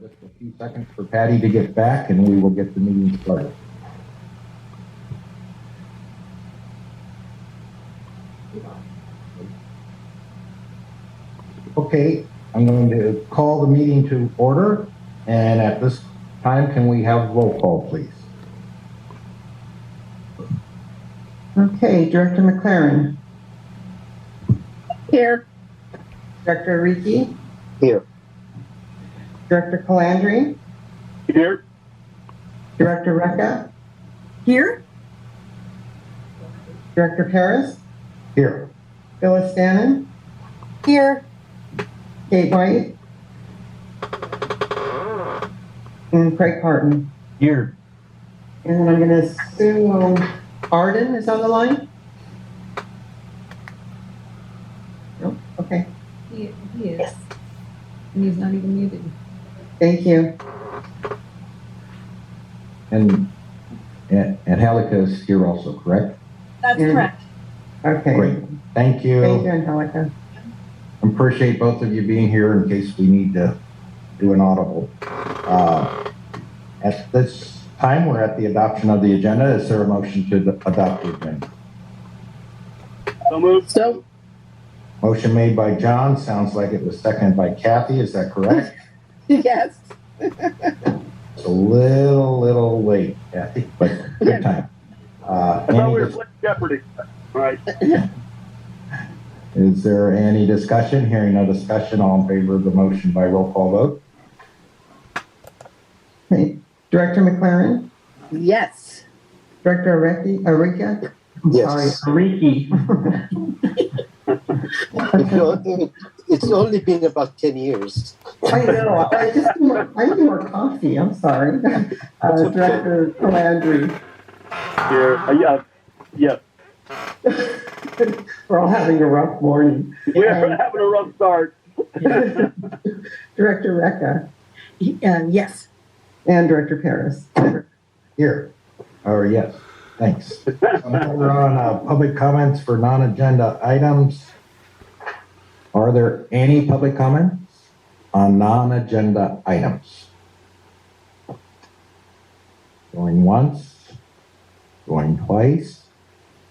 just a few seconds for Patty to get back, and we will get the meeting started. Okay, I'm going to call the meeting to order, and at this time, can we have roll call, please? Okay, Director McLaren. Here. Director Ariki. Here. Director Calandri. Here. Director Recca. Here. Director Parris. Here. Phyllis Stanin. Here. Kate White. And Craig Parton. Here. And I'm going to assume Arden is on the line? No? Okay. He is. Yes. And he's not even muted. Thank you. And Angelica is here also, correct? That's correct. Okay. Great. Thank you. Thank you, Angelica. Appreciate both of you being here in case we need to do an audible. At this time, we're at the adoption of the agenda. Is there a motion to adopt the agenda? So moved. So. Motion made by John. Sounds like it was seconded by Kathy. Is that correct? Yes. It's a little late, Kathy, but good time. I thought we were playing Jeopardy. Right. Is there any discussion? Hearing no discussion, all in favor of the motion by roll call vote? Okay. Director McLaren. Yes. Director Ariki. Yes. Sorry, Ariki. It's only been about 10 years. I know. I need more coffee. I'm sorry. Director Calandri. Here. Yeah. We're all having a rough morning. We're having a rough start. Director Recca. Yes. And Director Parris. Here. Or yes. Thanks. We're on public comments for non-agenda items. Are there any public comments on non-agenda items? Going once, going twice.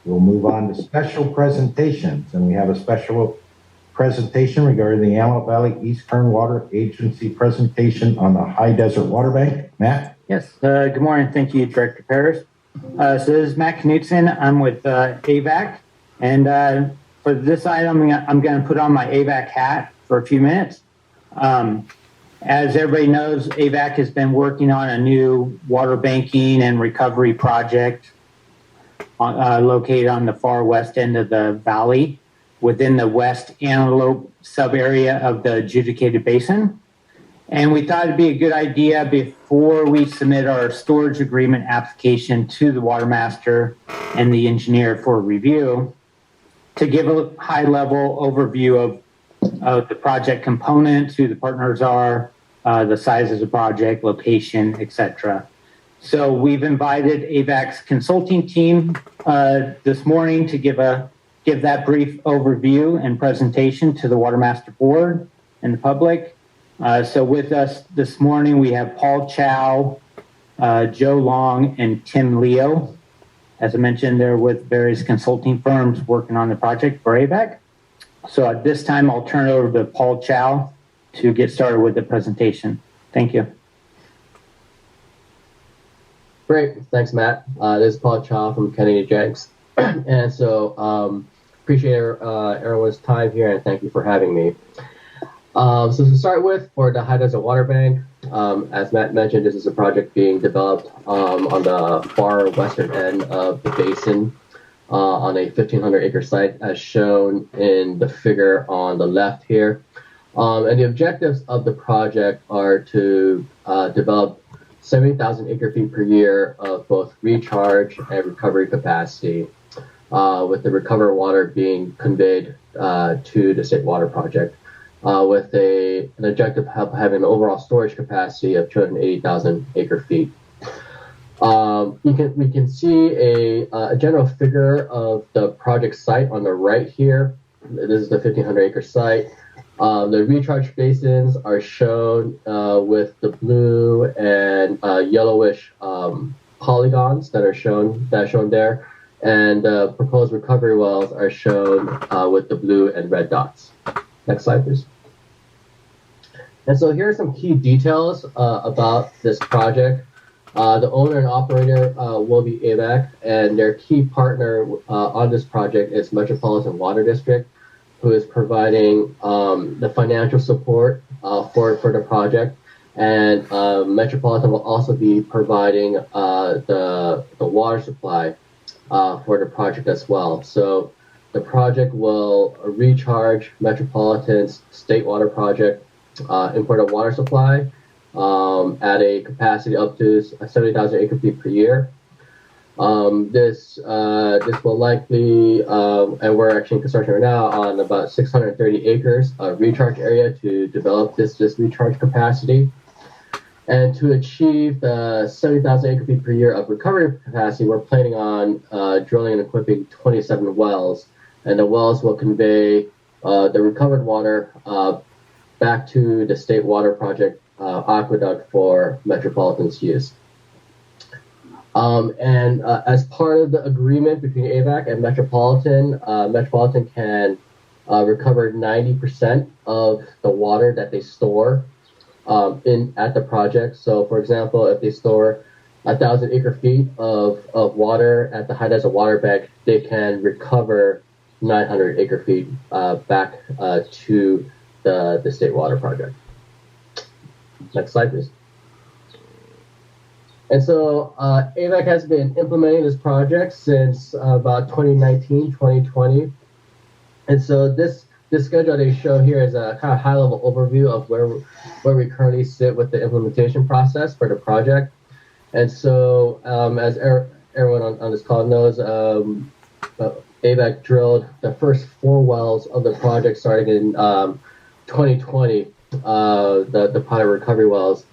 We'll move on to special presentations, and we have a special presentation regarding the Antelope Valley East Kern Water Agency presentation on the High Desert Water Bank. Matt? Yes, good morning. Thank you, Director Parris. So this is Matt Knutson. I'm with AVAC, and for this item, I'm going to put on my AVAC hat for a few minutes. As everybody knows, AVAC has been working on a new water banking and recovery project located on the far west end of the valley within the West Antelope sub-area of the adjudicated basin. And we thought it'd be a good idea before we submit our storage agreement application to the Watermaster and the engineer for review to give a high-level overview of the project components, who the partners are, the size of the project, location, etc. So we've invited AVAC's consulting team this morning to give that brief overview and presentation to the Watermaster Board and the public. So with us this morning, we have Paul Chow, Joe Long, and Tim Leo. As I mentioned, they're with various consulting firms working on the project for AVAC. So at this time, I'll turn it over to Paul Chow to get started with the presentation. Thank you. Great. Thanks, Matt. This is Paul Chow from Kennedy Jenks. And so appreciate everyone's time here, and thank you for having me. So to start with, for the High Desert Water Bank, as Matt mentioned, this is a project being developed on the far western end of the basin on a 1,500-acre site, as shown in the figure on the left here. And the objectives of the project are to develop 70,000 acre-feet per year of both recharge and recovery capacity, with the recovered water being conveyed to the state water project, with an objective of having an overall storage capacity of 280,000 acre-feet. We can see a general figure of the project site on the right here. This is the 1,500-acre site. The recharge basins are shown with the blue and yellowish polygons that are shown there, and proposed recovery wells are shown with the blue and red dots. Next slide, please. And so here are some key details about this project. The owner and operator will be AVAC, and their key partner on this project is Metropolitan Water District, who is providing the financial support for the project. And Metropolitan will also be providing the water supply for the project as well. So the project will recharge Metropolitan's state water project, imported water supply at a capacity up to 70,000 acre feet per year. This will likely, and we're actually in construction right now on about 630 acres of recharge area to develop this recharge capacity. And to achieve the 70,000 acre feet per year of recovery capacity, we're planning on drilling and equipping 27 wells, and the wells will convey the recovered water back to the state water project aqueduct for Metropolitan's use. And as part of the agreement between AVAC and Metropolitan, Metropolitan can recover 90% of the water that they store at the project. So, for example, if they store 1,000 acre feet of water at the high desert water bank, they can recover 900 acre feet back to the state water project. Next slide, please. And so AVAC has been implementing this project since about 2019, 2020. And so this schedule they show here is a kind of high-level overview of where we currently sit with the implementation process for the project. And so as everyone on this call knows, AVAC drilled the first 4 wells of the project starting in 2020, the pilot recovery wells.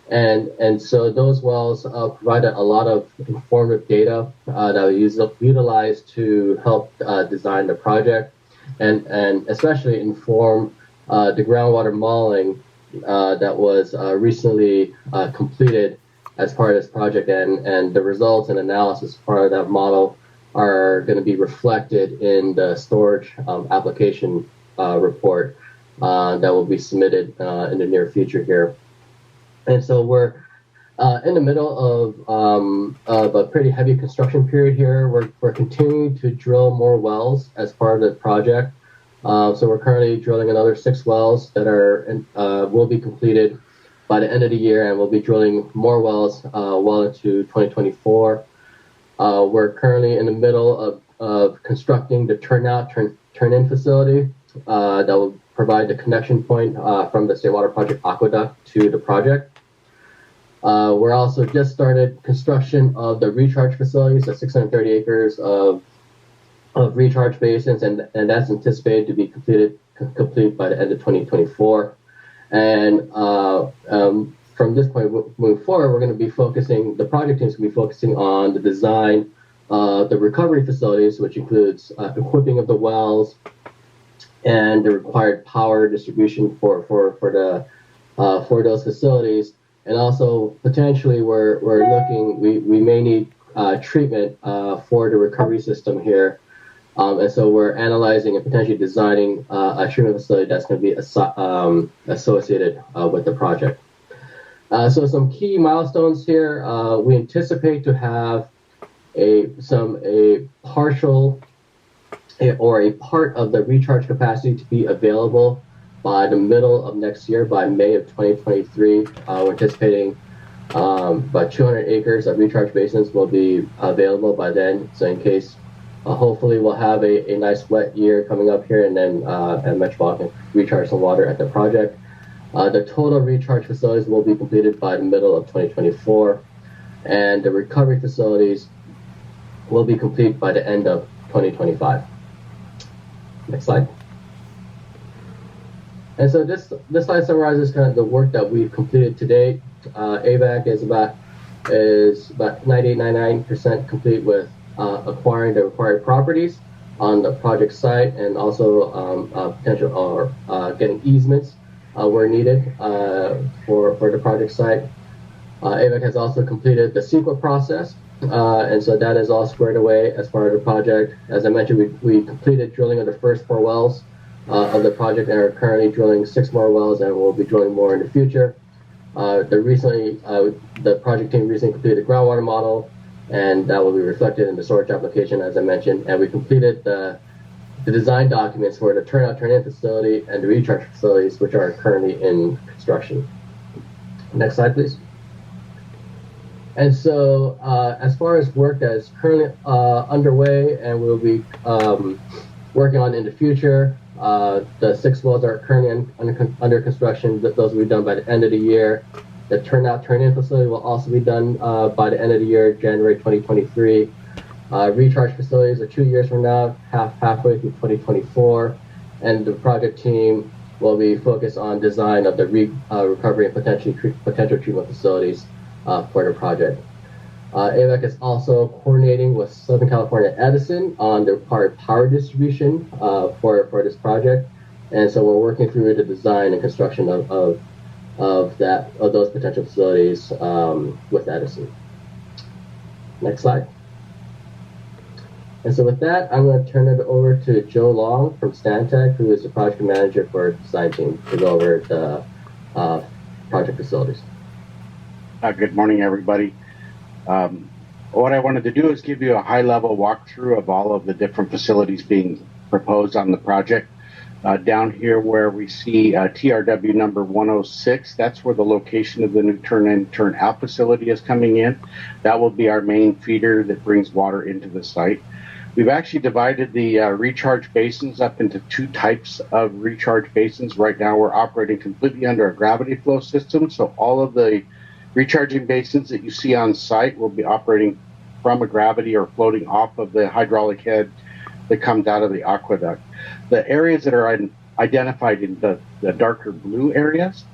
And so those wells provided a lot of informative data that we utilized to help design the project and especially inform the groundwater modeling that was recently completed as part of this project, and the results and analysis part of that model are going to be reflected in the storage application report that will be submitted in the near future here. And so we're in the middle of a pretty heavy construction period here. We're continuing to drill more wells as part of the project. So we're currently drilling another 6 wells that will be completed by the end of the year, and we'll be drilling more wells well into 2024. We're currently in the middle of constructing the turn-in facility that will provide the connection point from the State Water Project aqueduct to the project. We're also just started construction of the recharge facilities, so 630 acres of recharge basins, and that's anticipated to be complete by the end of 2024. And from this point moving forward, we're going to be focusing, the project team is going to be focusing on the design of the recovery facilities, which includes equipping of the wells and the required power distribution for those facilities. And also potentially we're looking, we may need treatment for the recovery system here. And so we're analyzing and potentially designing a treatment facility that's going to be associated with the project. So some key milestones here. We anticipate to have a partial or a part of the recharge capacity to be available by the middle of next year, by May of 2023. We're anticipating about 200 acres of recharge basins will be available by then. So in case, hopefully we'll have a nice wet year coming up here, and then and Metropolitan can recharge some water at the project. The total recharge facilities will be completed by the middle of 2024, and the recovery facilities will be complete by the end of 2025. Next slide. And so this slide summarizes kind of the work that we've completed to date. AVAC is about 98.99% complete with acquiring the required properties. on the project site, and also potential or getting easements where needed for the project site. AVAC has also completed the CEQA process, and so that is all squared away as part of the project. As I mentioned, we completed drilling of the first 4 wells of the project and are currently drilling 6 more wells, and we'll be drilling more in the future. The project team recently completed the groundwater model, and that will be reflected in the storage application, as I mentioned. And we completed the design documents for the turnout turn-in facility and the recharge facilities, which are currently in construction. Next slide, please. And so, as far as work that is currently underway and we'll be working on in the future, the 6 wells are currently under construction. Those will be done by the end of the year. The turnout turn-in facility will also be done by the end of the year, January 2023. Recharge facilities are 2 years from now, halfway through 2024, and the project team will be focused on design of the recovery and potential treatment facilities for the project. AVAC is also coordinating with Southern California Edison on the required power distribution for this project, and so we're working through the design and construction of those potential facilities with Edison. Next slide. And so with that, I'm going to turn it over to Joe Long from Stantec, who is the project manager for the design team, to go over the project facilities. Good morning, everybody. What I wanted to do is give you a high-level walkthrough of all of the different facilities being proposed on the project. Down here where we see TRW number 106, that's where the location of the new turn-in, turn-out facility is coming in. That will be our main feeder that brings water into the site. We've actually divided the recharge basins up into 2 types of recharge basins. Right now we're operating completely under a gravity flow system, so all of the recharging basins that you see on site will be operating from a gravity or floating off of the hydraulic head that comes out of the aqueduct. The areas that are identified in the darker blue areas,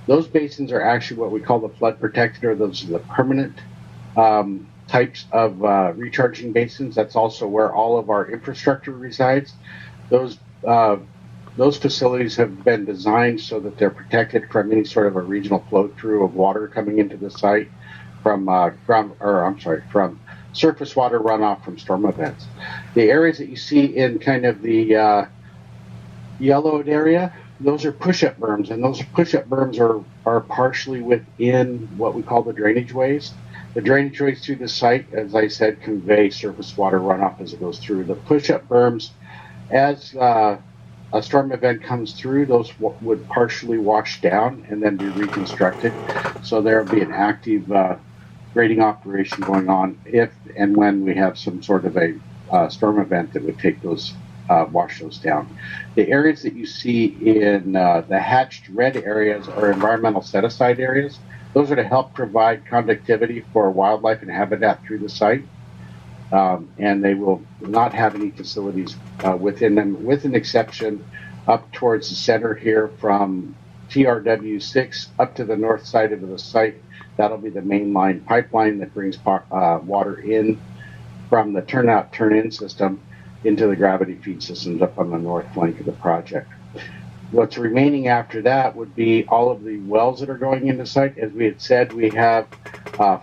those basins are actually what we call the flood protected, or those are the permanent types of recharging basins. That's also where all of our infrastructure resides. Those facilities have been designed so that they're protected from any sort of a regional flow through of water coming into the site from from surface water runoff from storm events. The areas that you see in kind of the yellowed area, those are push-up berms, and those push-up berms are partially within what we call the drainage ways. The drainage ways through the site, as I said, convey surface water runoff as it goes through. The push-up berms, as a storm event comes through, those would partially wash down and then be reconstructed. So there will be an active grading operation going on if and when we have some sort of a storm event that would take those, wash those down. The areas that you see in the hatched red areas are environmental set-aside areas. Those are to help provide conductivity for wildlife and habitat through the site. And they will not have any facilities within them, with an exception up towards the center here from TRW 6 up to the north side of the site. That'll be the mainline pipeline that brings water in from the turnout turn-in system into the gravity feed systems up on the north flank of the project. What's remaining after that would be all of the wells that are going into site. As we had said, we have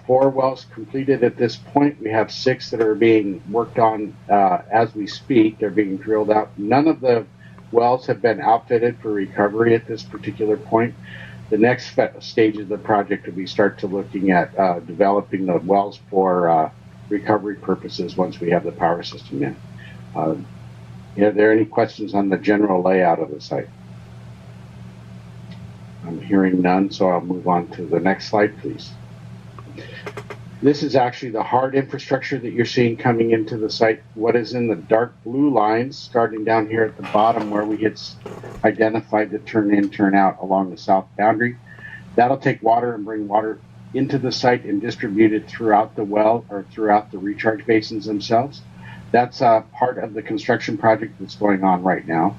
4 wells completed at this point. We have 6 that are being worked on as we speak. They're being drilled out. None of the wells have been outfitted for recovery at this particular point. The next stage of the project will be start to looking at developing the wells for recovery purposes once we have the power system in. Are there any questions on the general layout of the site? I'm hearing none, so I'll move on to the next slide, please. This is actually the hard infrastructure that you're seeing coming into the site. What is in the dark blue lines, starting down here at the bottom where we had identified the turn in, turn out along the south boundary. That'll take water and bring water into the site and distribute it throughout the well or throughout the recharge basins themselves. That's part of the construction project that's going on right now.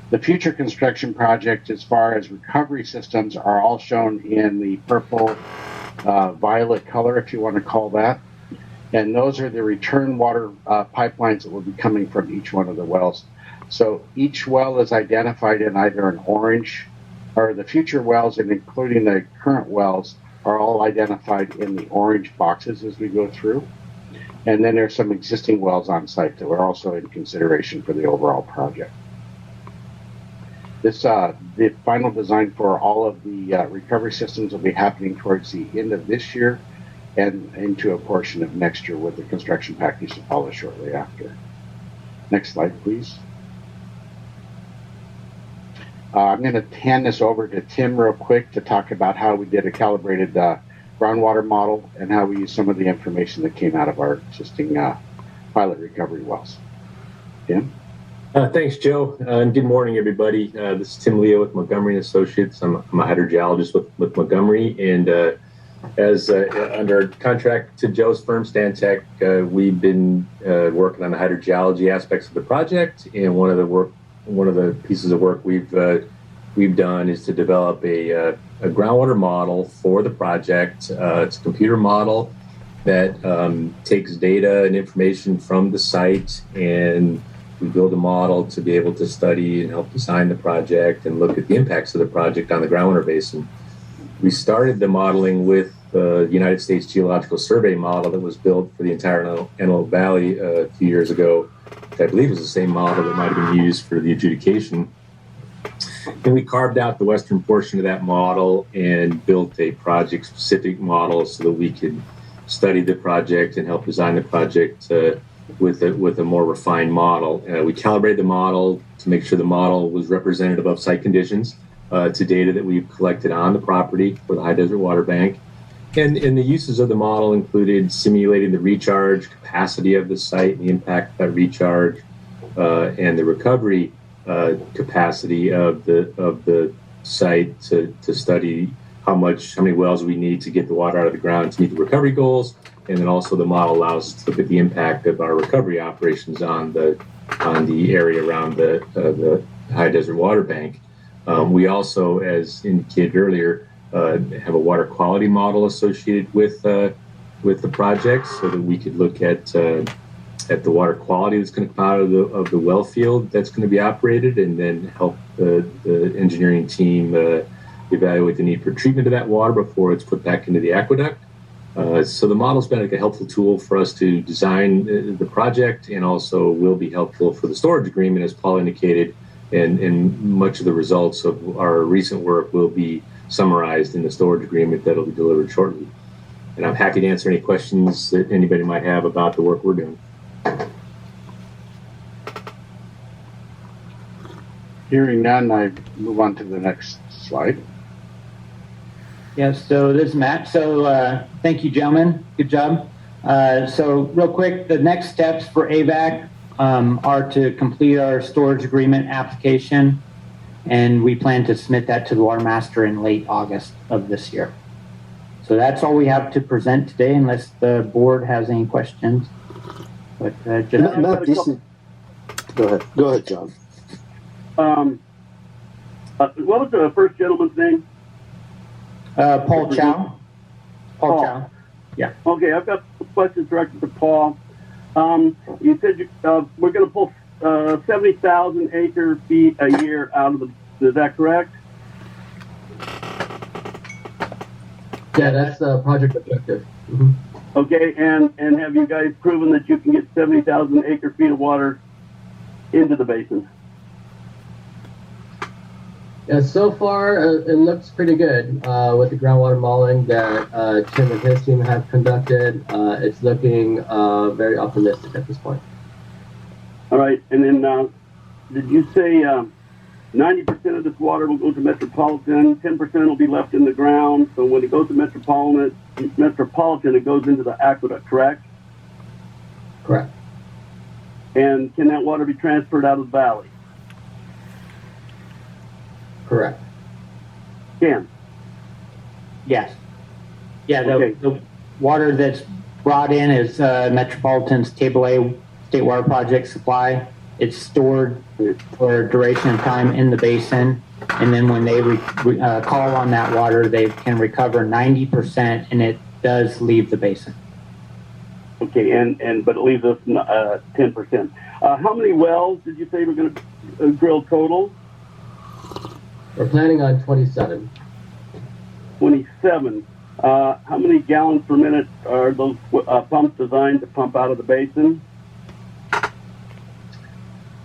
The future construction project, as far as recovery systems, are all shown in the purple violet color, if you want to call that. And those are the return water pipelines that will be coming from each one of the wells. So each well is identified in either an orange, or the future wells, and including the current wells, are all identified in the orange boxes as we go through. And then there's some existing wells on site that were also in consideration for the overall project. This, the final design for all of the recovery systems will be happening towards the end of this year and into a portion of next year, with the construction package to follow shortly after. Next slide, please. I'm going to hand this over to Tim real quick to talk about how we did a calibrated groundwater model and how we used some of the information that came out of our existing pilot recovery wells. Tim? Thanks, Joe, and good morning, everybody. This is Tim Leo with Montgomery & Associates. I'm a hydrogeologist with Montgomery, and as under contract to Joe's firm, Stantec, we've been working on the hydrogeology aspects of the project, and one of the pieces of work we've done is to develop a groundwater model for the project. It's a computer model that takes data and information from the site, and we build a model to be able to study and help design the project and look at the impacts of the project on the groundwater basin. We started the modeling with the United States Geological Survey model that was built for the entire Antelope Valley a few years ago, which I believe was the same model that might have been used for the adjudication. And we carved out the western portion of that model and built a project-specific model so that we could study the project and help design the project with a more refined model. We calibrated the model to make sure the model was representative of site conditions to data that we've collected on the property for the high desert water bank. And the uses of the model included simulating the recharge capacity of the site and the impact of that recharge, and the recovery capacity of the site to study how many wells we need to get the water out of the ground to meet the recovery goals. And then also the model allows us to look at the impact of our recovery operations on the area around the high desert water bank. We also, as indicated earlier, have a water quality model associated with the project, so that we could look at the water quality that's going to come out of the well field that's going to be operated, and then help the engineering team evaluate the need for treatment of that water before it's put back into the aqueduct. So the model's been like a helpful tool for us to design the project, and also will be helpful for the storage agreement, as Paul indicated, and much of the results of our recent work will be summarized in the storage agreement that'll be delivered shortly. And I'm happy to answer any questions that anybody might have about the work we're doing. Hearing none, I move on to the next slide. Yes, so this is Matt. So thank you, gentlemen. Good job. So real quick, the next steps for AVAC are to complete our storage agreement application, and we plan to submit that to the Watermaster in late August of this year. So that's all we have to present today, unless the board has any questions. But Go ahead, John. What was the first gentleman's name? Paul Chow. Paul Chow. Yeah. Okay, I've got some questions directed to Paul. You said we're going to pull 70,000 acre feet a year out of is that correct? Yeah, that's the project objective. Mm-hmm. Okay, and have you guys proven that you can get 70,000 acre feet of water into the basin? Yeah, so far it looks pretty good with the groundwater modeling that Tim and his team have conducted. It's looking very optimistic at this point. All right, and then did you say 90% of this water will go to Metropolitan, 10% will be left in the ground, so when it goes to Metropolitan, it goes into the aqueduct, correct? Correct. And can that water be transferred out of the valley? Correct. Can? Yes. Yeah, Okay. the water that's brought in is Metropolitan's Table A State Water Project supply. It's stored for a duration of time in the basin, and then when they call on that water, they can recover 90%, and it does leave the basin. Okay, but it leaves us 10%. How many wells did you say we're going to drill total? We're planning on 27. 27. How many gallons per minute are those pumps designed to pump out of the basin?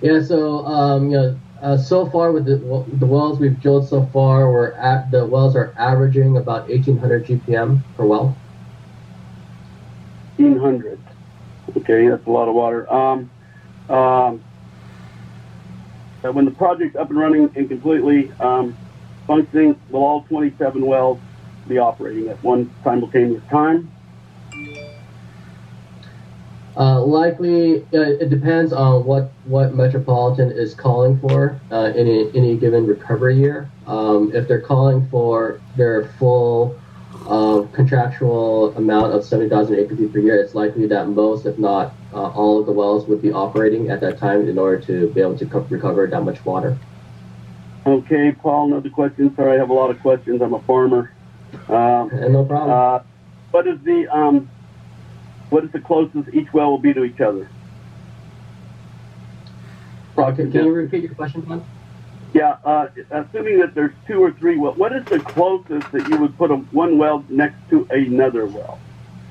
Yeah, so so far with the wells we've drilled so far, the wells are averaging about 1,800 GPM per well. 1,800. Okay, that's a lot of water. When the project's up and running and completely functioning, will all 27 wells be operating at one simultaneous time? Likely, it depends on what Metropolitan is calling for in any given recovery year. If they're calling for their full contractual amount of 70,000 acre feet per year, it's likely that most, if not all, of the wells would be operating at that time in order to be able to recover that much water. Okay, Paul, another question. Sorry, I have a lot of questions. I'm a farmer. No problem. What is the closest each well will be to each other? Can you repeat your question, Todd? Yeah, assuming that there's 2 or 3 wells, what is the closest that you would put one well next to another well?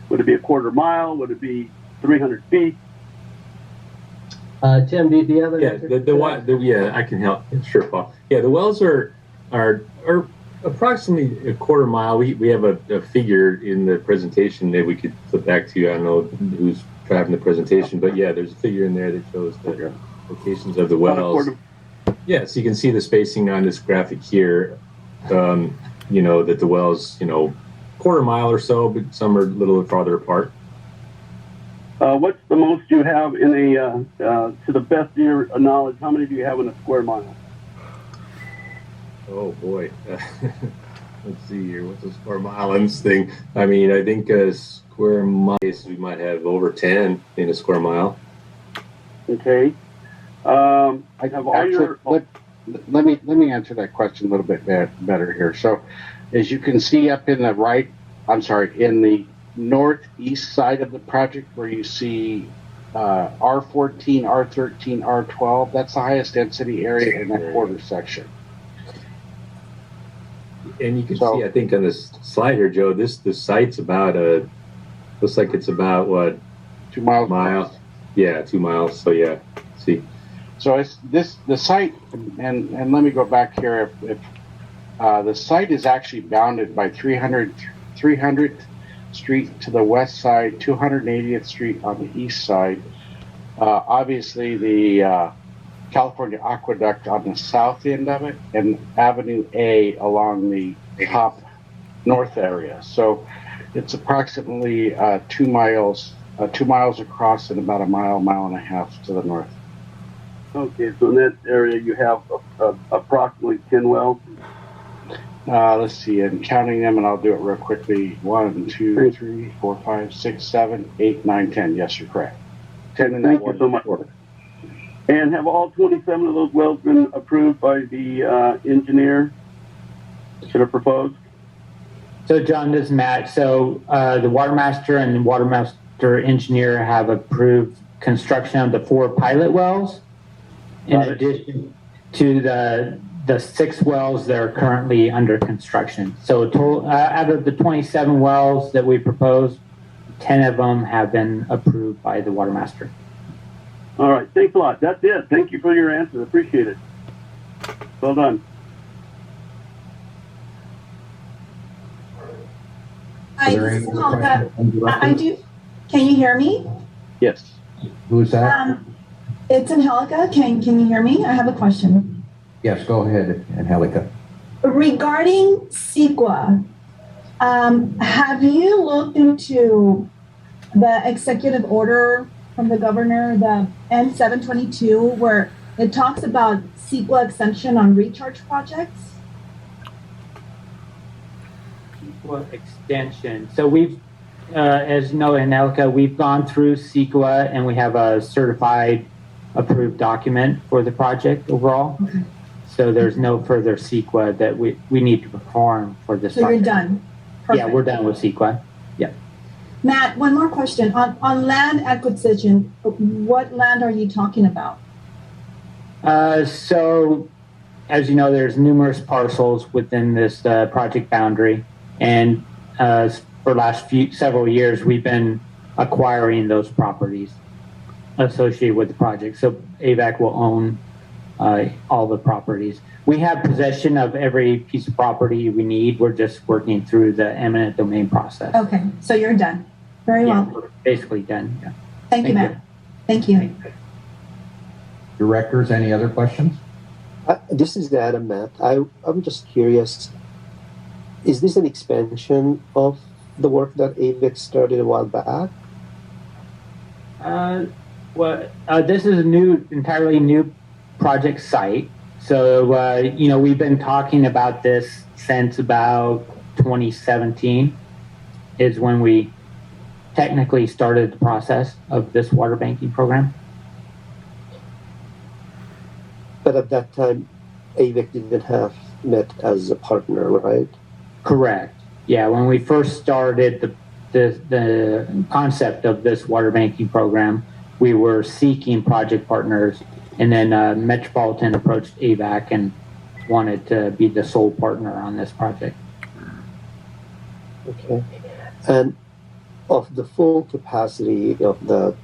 Would it be a quarter mile? Would it be 300 feet? Tim, do you have an answer? Yeah, I can help. Sure, Paul. Yeah, the wells are approximately a quarter mile. We have a figure in the presentation that we could flip back to you. I don't know who's driving the presentation, but yeah, there's a figure in there that shows the locations of the wells. Yeah, so you can see the spacing on this graphic here. That the wells, quarter mile or so, but some are a little farther apart. What's the most you have in to the best of your knowledge, how many do you have in a square mile? Oh boy. Let's see here. What's a square mile in this thing? I mean, I think a square mile, we might have over 10 in a square mile. Okay. Let me answer that question a little bit better here. So, as you can see up in the northeast side of the project, where you see R14, R13, R12, that's the highest density area in that quarter section. And you can see, I think, on this slide here, Joe, the site's about looks like it's about what? 2 miles. Yeah, 2 miles. So yeah, see. So the site, and let me go back here. If the site is actually bounded by 300th Street to the west side, 280th Street on the east side. Obviously, the California Aqueduct on the south end of it, and Avenue A along the top north area. So it's approximately 2 miles across and about a mile and a half to the north. Okay, so in that area you have approximately 10 wells? Let's see, and counting them, and I'll do it real quickly. 1, 2, 3, 4, 5, 6, 7, 8, 9, 10. Yes, you're correct. 10 in that Thank you so much. And have all 27 of those wells been approved by the engineer that are proposed? So, John, this is Matt. So, the Watermaster and the Watermaster engineer have approved construction of the 4 pilot wells, in addition to the 6 wells that are currently under construction. So, out of the 27 wells that we proposed, 10 of them have been approved by the Watermaster. All right, thanks a lot. That's it. Thank you for your answers. Appreciate it. Well done. Are there any other questions? I do. Can you hear me? Yes. Who's that? It's Angelica. Can you hear me? I have a question. Yes, go ahead, Angelica. Regarding CEQA, have you looked into the executive order from the governor, the N722, where it talks about CEQA exemption on recharge projects? Extension. So we've, as you know, Angelica, we've gone through CEQA and we have a certified approved document for the project overall. Okay. So there's no further CEQA that we need to perform for this So project. you're done? Yeah, we're done with CEQA. Yeah. Matt, one more question. On land acquisition, what land are you talking about? So, as you know, there's numerous parcels within this project boundary, and for last several years, we've been acquiring those properties associated with the project. So AVAC will own all the properties. We have possession of every piece of property we need. We're just working through the eminent domain process. Okay, so you're done. Very Yeah, well. we're basically done. Yeah. Thank you, Matt. Thank you. Directors, any other questions? This is Adam, Matt. I'm just curious. Is this an expansion of the work that AVIC started a while back? This is a entirely new project site. So, we've been talking about this since about 2017 is when we technically started the process of this water banking program. But at that time, AVIC didn't have Met as a partner, right? Correct. Yeah, when we first started the concept of this water banking program, we were seeking project partners, and then Metropolitan approached AVAC and wanted to be the sole partner on this project. Okay. And of the full capacity of the,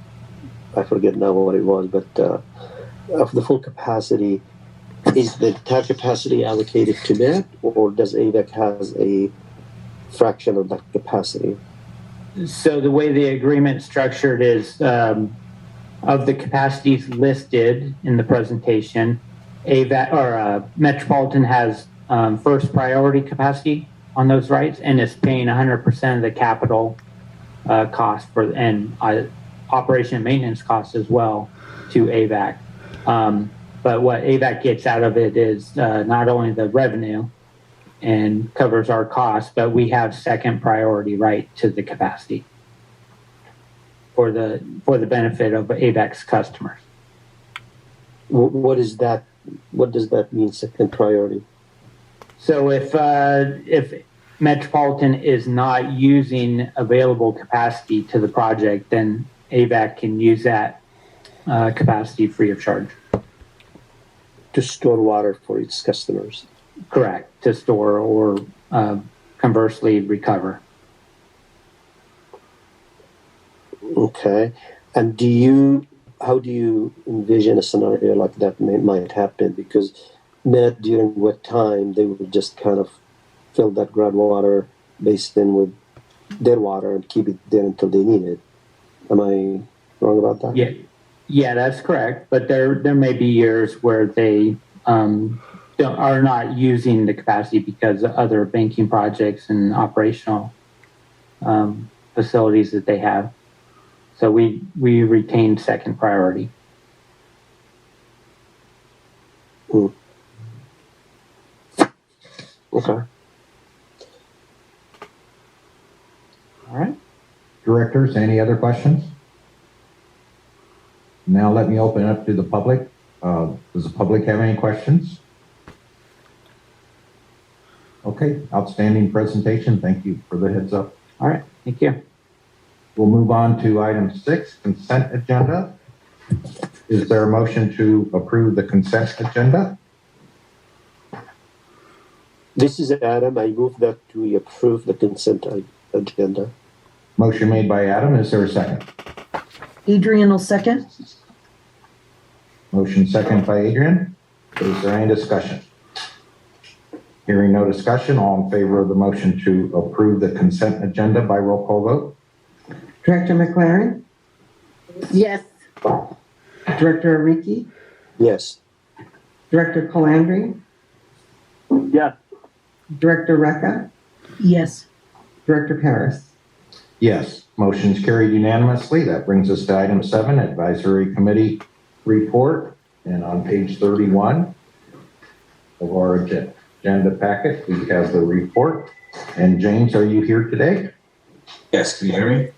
I forget now what it was, but of the full capacity, is the entire capacity allocated to Met, or does AVAC has a fraction of that capacity? So the way the agreement structured is of the capacities listed in the presentation, AVAC or Metropolitan has first priority capacity on those rights and is paying 100% of the capital cost and operation and maintenance costs as well to AVAC. But what AVAC gets out of it is not only the revenue and covers our costs, but we have second priority right to the capacity for the benefit of AVAC's customers. What is that? What does that mean, second priority? So if Metropolitan is not using available capacity to the project, then AVAC can use that capacity free of charge. To store water for its customers. Correct, to store or conversely recover. Okay. And how do you envision a scenario like that might happen? Because Met, during wet time, they would just kind of fill that groundwater basin with their water and keep it there until they need it. Am I wrong about that? Yeah, that's correct. But there may be years where they are not using the capacity because of other banking projects and operational facilities that they have. So we retain second priority. Okay. All right. Directors, any other questions? Now let me open up to the public. Does the public have any questions? Okay, outstanding presentation. Thank you for the heads up. All right, thank you. We'll move on to item 6, consent agenda. Is there a motion to approve the consent agenda? This is Adam. I move that we approve the consent agenda. Motion made by Adam. Is there a second? Adrian will second. Motion second by Adrian. Is there any discussion? Hearing no discussion, all in favor of the motion to approve the consent agenda by roll call vote? Director McLaren? Yes. Director Ariki? Yes. Director Calandri? Yes. Director Recca? Yes. Director Parris? Yes, motion's carried unanimously. That brings us to item 7, advisory committee report. And on page 31 of our agenda packet, we have the report. And James, are you here today? Yes, can you hear me?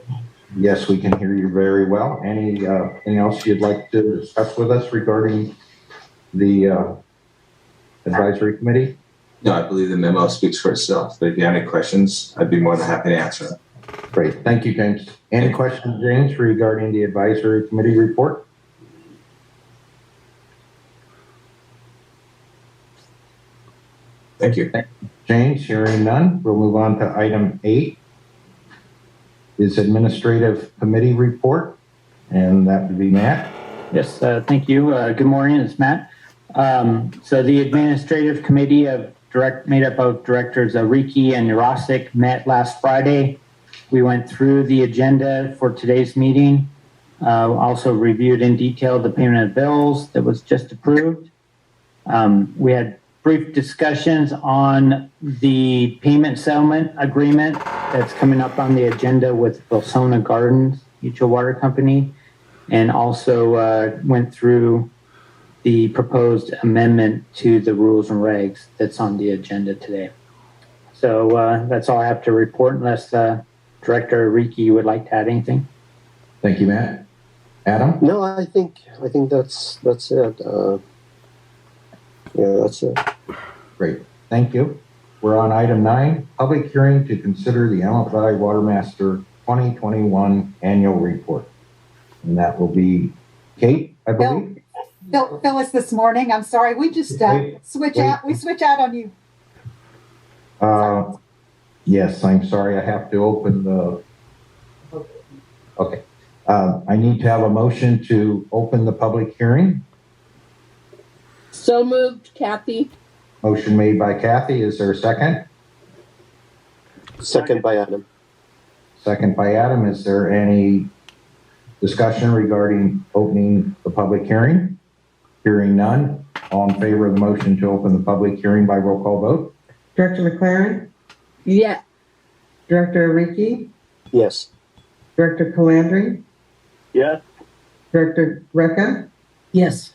Yes, we can hear you very well. Anything else you'd like to discuss with us regarding the advisory committee? No, I believe the memo speaks for itself, but if you have any questions, I'd be more than happy to answer them. Great. Thank you, James. Any questions, James, regarding the advisory committee report? Thank you. James, hearing none, we'll move on to item 8, is administrative committee report, and that would be Matt. Yes, thank you. Good morning, it's Matt. So the administrative committee made up of directors Ariki and Urasic met last Friday. We went through the agenda for today's meeting. Also reviewed in detail the payment of bills that was just approved. We had brief discussions on the payment settlement agreement that's coming up on the agenda with Wilsona Gardens Mutual Water Company, and also went through the proposed amendment to the rules and regs that's on the agenda today. So that's all I have to report, unless Director Ariki, you would like to add anything? Thank you, Matt. Adam? No, I think that's it. Yeah, that's it. Great. Thank you. We're on item 9, public hearing to consider the Antelope Valley Watermaster 2021 annual report. And that will be Kate, I believe. Phyllis this morning. I'm sorry. We just switch out. We switch out on you. Yes, I'm sorry. I have to open the. Okay. I need to have a motion to open the public hearing. So moved, Kathy. Motion made by Kathy. Is there a second? Second by Adam. Second by Adam. Is there any discussion regarding opening the public hearing? Hearing none. All in favor of the motion to open the public hearing by roll call vote? Director McLaren? Yeah. Director Ariki? Yes. Director Calandri? Yes. Director Recca? Yes.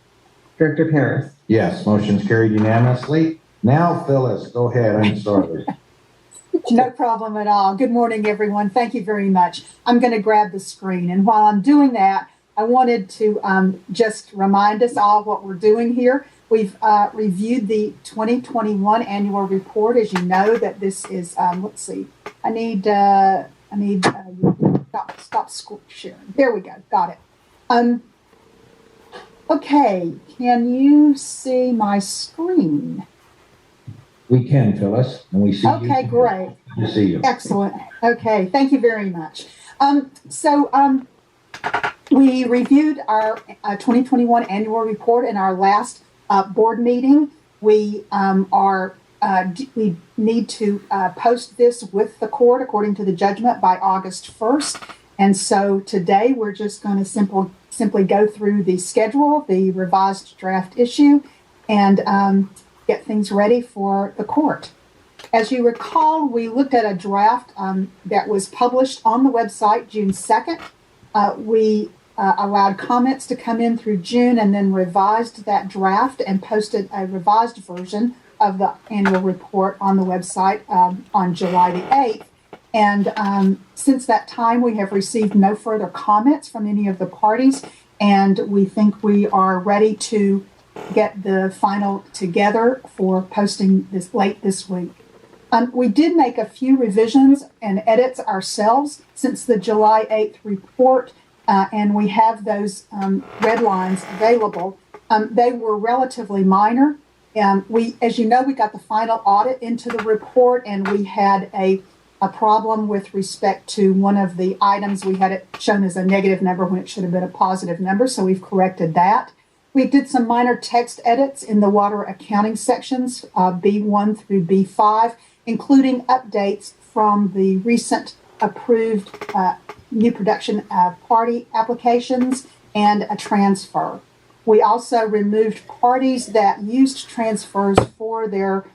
Director Parris? Yes, motion's carried unanimously. Now, Phyllis, go ahead. I'm sorry. No problem at all. Good morning, everyone. Thank you very much. I'm going to grab the screen. And while I'm doing that, I wanted to just remind us all what we're doing here. We've reviewed the 2021 annual report. As you know, that this is, let's see, I need stop sharing. There we go. Got it. Okay, can you see my screen? We can, Phyllis, and we see you. Okay, great. We see you. Excellent. Okay, thank you very much. We reviewed our 2021 annual report in our last board meeting. We we need to post this with the court according to the judgment by August 1st. And so today we're just going to simply go through the schedule, the revised draft issue, and get things ready for the court. As you recall, we looked at a draft that was published on the website June 2nd. We allowed comments to come in through June and then revised that draft and posted a revised version of the annual report on the website on July the 8th. And since that time, we have received no further comments from any of the parties, and we think we are ready to get the final together for posting this late this week. We did make a few revisions and edits ourselves since the July 8th report, and we have those red lines available. They were relatively minor. As you know, we got the final audit into the report, and we had a problem with respect to one of the items. We had it shown as a negative number when it should have been a positive number, so we've corrected that. We did some minor text edits in the water accounting sections, B1 through B5, including updates from the recent approved new production party applications and a transfer. We also removed parties that used transfers for their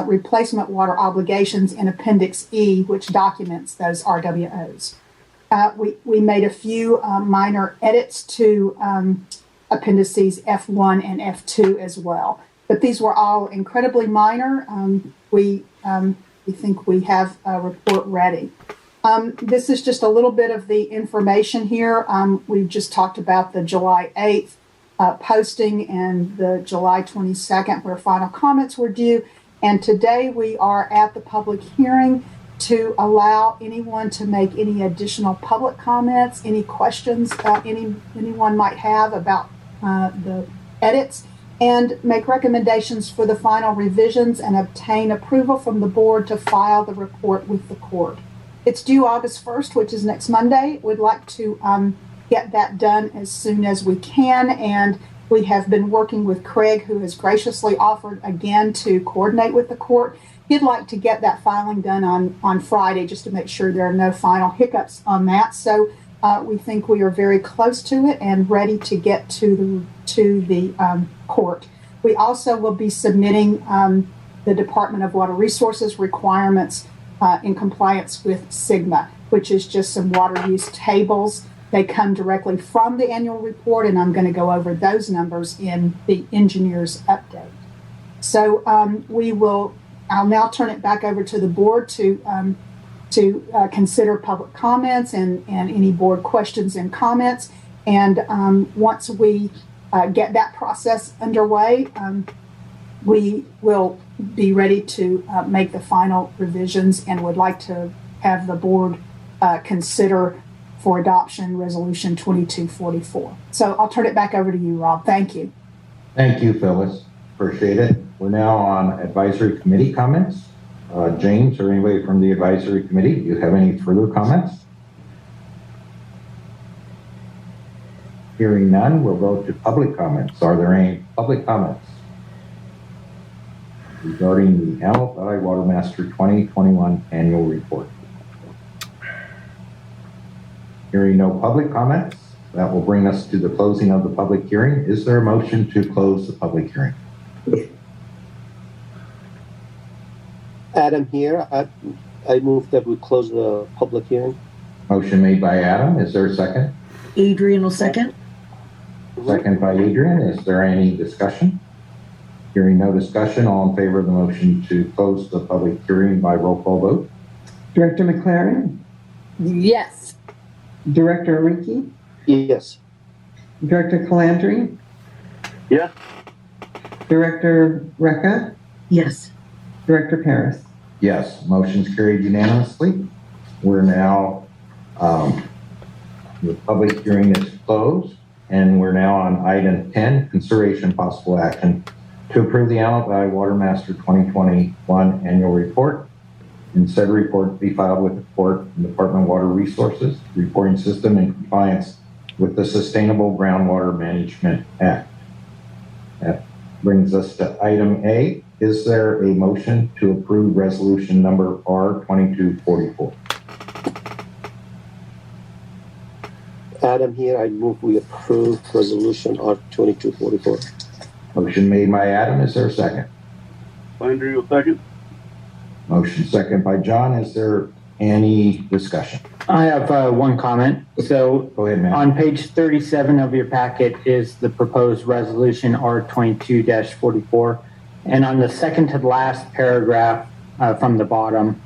replacement water obligations in Appendix E, which documents those RWOs. We made a few minor edits to appendices F1 and F2 as well. But these were all incredibly minor. We think we have a report ready. This is just a little bit of the information here. We've just talked about the July 8th posting and the July 22nd where final comments were due. And today we are at the public hearing. to allow anyone to make any additional public comments, any questions anyone might have about the edits, and make recommendations for the final revisions and obtain approval from the board to file the report with the court. It's due August 1st, which is next Monday. We'd like to get that done as soon as we can, and we have been working with Craig, who has graciously offered again to coordinate with the court. He'd like to get that filing done on Friday just to make sure there are no final hiccups on that. So we think we are very close to it and ready to get to the court. We also will be submitting the Department of Water Resources requirements in compliance with SGMA, which is just some water use tables. They come directly from the annual report, and I'm going to go over those numbers in the engineer's update. So I'll now turn it back over to the board to consider public comments and any board questions and comments. And once we get that process underway, we will be ready to make the final revisions and would like to have the board consider for adoption Resolution 2244. So I'll turn it back over to you, Rob. Thank you. Thank you, Phyllis. Appreciate it. We're now on advisory committee comments. James or anybody from the advisory committee, do you have any further comments? Hearing none, we'll go to public comments. Are there any public comments regarding the Antelope Valley Watermaster 2021 annual report? Hearing no public comments, that will bring us to the closing of the public hearing. Is there a motion to close the public hearing? Adam here. I move that we close the public hearing. Motion made by Adam. Is there a second? Adrian will second. Second by Adrian. Is there any discussion? Hearing no discussion, all in favor of the motion to close the public hearing by roll call vote? Director McLaren, Yes. Director Ariki, Yes. Director Calandri, Yes. Director Recca, Yes. Director Parris. Yes, motion's carried unanimously. We're now, the public hearing is closed, and we're now on item 10, consideration possible action to approve the Antelope Valley Watermaster 2021 annual report. And said report be filed with the court and Department of Water Resources reporting system in compliance with the Sustainable Groundwater Management Act. That brings us to item A. Is there a motion to approve resolution number R2244? Adam here. I move we approve resolution R2244. Motion made by Adam. Is there a second? Landry will second. Motion second by John. Is there any discussion? I have one comment. So Go ahead, Matt. on page 37 of your packet is the proposed resolution R22-44. And on the second to last paragraph from the bottom,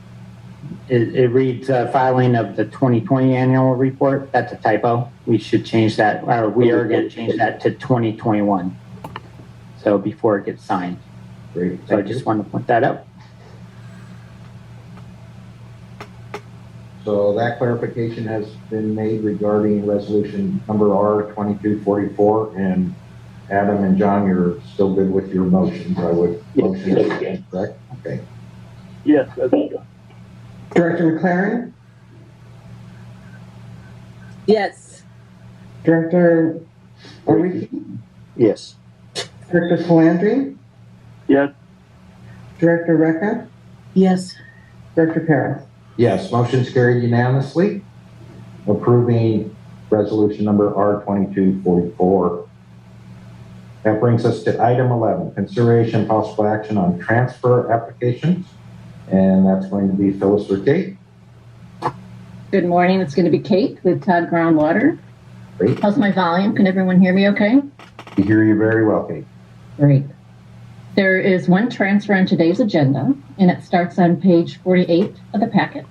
it reads filing of the 2020 annual report. That's a typo. We should change that, or we are going to change that to 2021. So before it gets signed. Great. So I just wanted to point that out. So that clarification has been made regarding resolution number R2244, and Adam and John, you're still good with your motions. I would motion again, correct? Okay. Yes. Director McLaren, Yes. Director Ariki, Yes. Director Calandri, Yes. Director Recca, Yes. Director Parris. Yes, motion's carried unanimously, approving resolution number R2244. That brings us to item 11, consideration and possible action on transfer applications. And that's going to be Phyllis or Kate. Good morning. It's going to be Kate with Todd Groundwater. Great. How's my volume? Can everyone hear me okay? We hear you very well, Kate. Great. There is one transfer on today's agenda, and it starts on page 48 of the packet.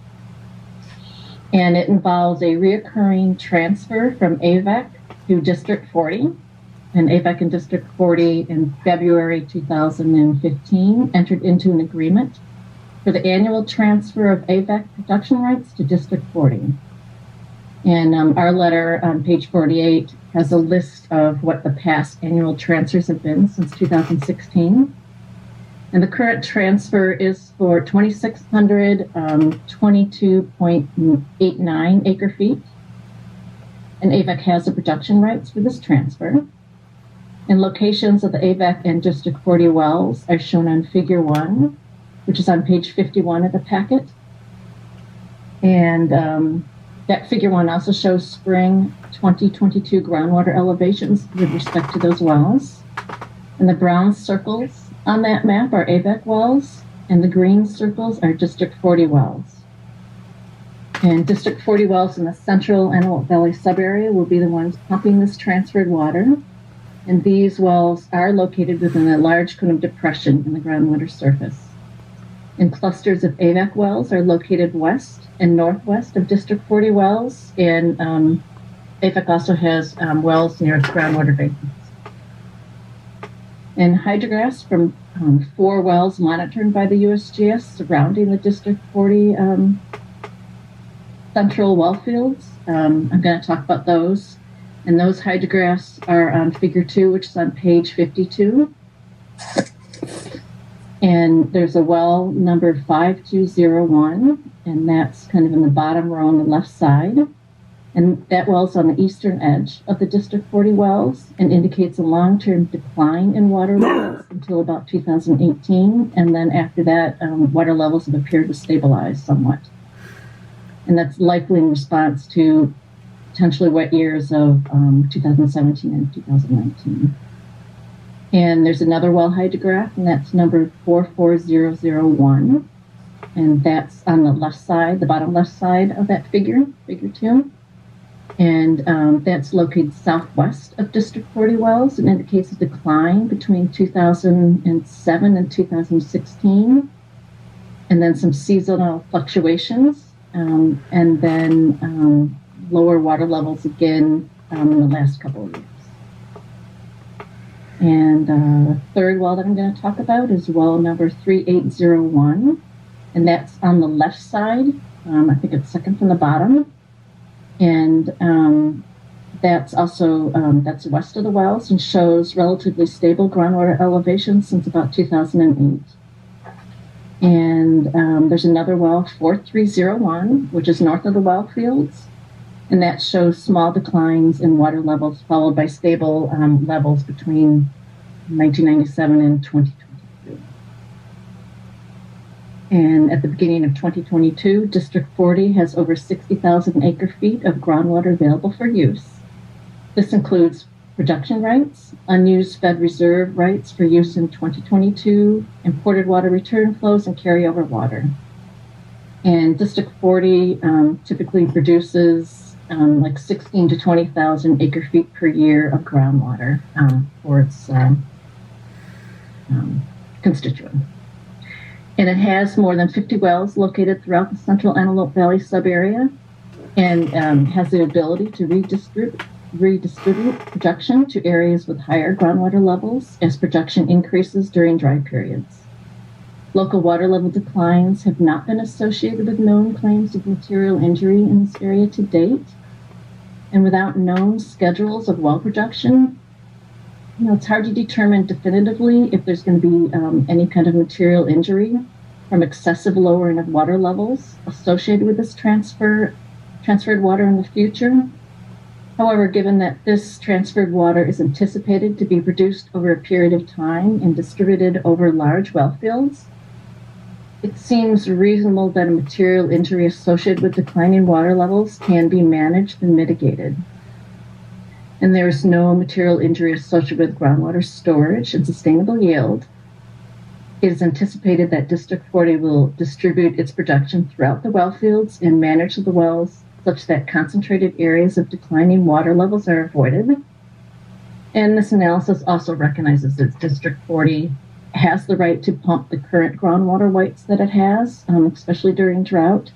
And it involves a reoccurring transfer from AVAC to District 40. And AVAC and District 40 in February 2015 entered into an agreement for the annual transfer of AVAC production rights to District 40. And our letter on page 48 has a list of what the past annual transfers have been since 2016. And the current transfer is for 2,622.89 acre feet. And AVAC has the production rights for this transfer. And locations of the AVAC and District 40 wells are shown on Figure 1, which is on page 51 of the packet. And that Figure 1 also shows spring 2022 groundwater elevations with respect to those wells. And the brown circles on that map are AVAC wells, and the green circles are District 40 wells. And District 40 wells in the central Antelope Valley subarea will be the ones pumping this transferred water. And these wells are located within a large cone of depression in the groundwater surface. And clusters of AVAC wells are located west and northwest of District 40 wells, and AVAC also has wells near its groundwater basins. And hydrographs from 4 wells monitored by the USGS surrounding the District 40 central well fields. I'm going to talk about those. And those hydrographs are on Figure 2, which is on page 52. And there's a well number 5201, and that's kind of in the bottom row on the left side. And that well's on the eastern edge of the District 40 wells and indicates a long-term decline in water levels until about 2018. And then after that, water levels have appeared to stabilize somewhat. And that's likely in response to potentially wet years of 2017 and 2019. And there's another well hydrograph, and that's number 44001. And that's on the left side, the bottom left side of that figure, Figure 2. And that's located southwest of District 40 wells and indicates a decline between 2007 and 2016. And then some seasonal fluctuations, and then lower water levels again in the last couple of years. And the third well that I'm going to talk about is well number 3801, and that's on the left side. I think it's second from the bottom, and that's also that's west of the wells and shows relatively stable groundwater elevation since about 2008. And there's another well 4301, which is north of the well fields. And that shows small declines in water levels followed by stable levels between 1997 and 2022. And at the beginning of 2022, District 40 has over 60,000 acre feet of groundwater available for use. This includes production rights, unused fed reserve rights for use in 2022, imported water return flows, and carryover water. And District 40 typically produces like 16 to 20,000 acre feet per year of groundwater for its constituent. And it has more than 50 wells located throughout the central Antelope Valley subarea, and has the ability to redistribute production to areas with higher groundwater levels as production increases during dry periods. Local water level declines have not been associated with known claims of material injury in this area to date. And without known schedules of well production, it's hard to determine definitively if there's going to be any kind of material injury from excessive lowering of water levels associated with this transferred water in the future. However, given that this transferred water is anticipated to be produced over a period of time and distributed over large well fields, it seems reasonable that a material injury associated with declining water levels can be managed and mitigated. And there is no material injury associated with groundwater storage and sustainable yield. It is anticipated that District 40 will distribute its production throughout the well fields and manage the wells such that concentrated areas of declining water levels are avoided. And this analysis also recognizes that District 40 has the right to pump the current groundwater rights that it has, especially during drought,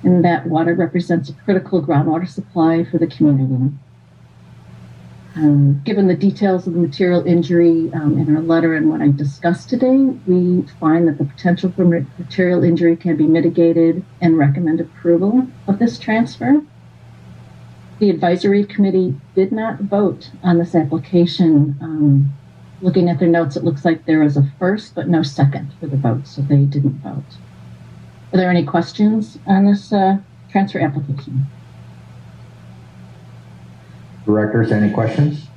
and that water represents a critical groundwater supply for the community. Given the details of the material injury in our letter and what I discussed today, we find that the potential for material injury can be mitigated and recommend approval of this transfer. The advisory committee did not vote on this application. Looking at their notes, it looks like there was a first but no second for the vote, so they didn't vote. Are there any questions on this transfer application? Directors, any questions?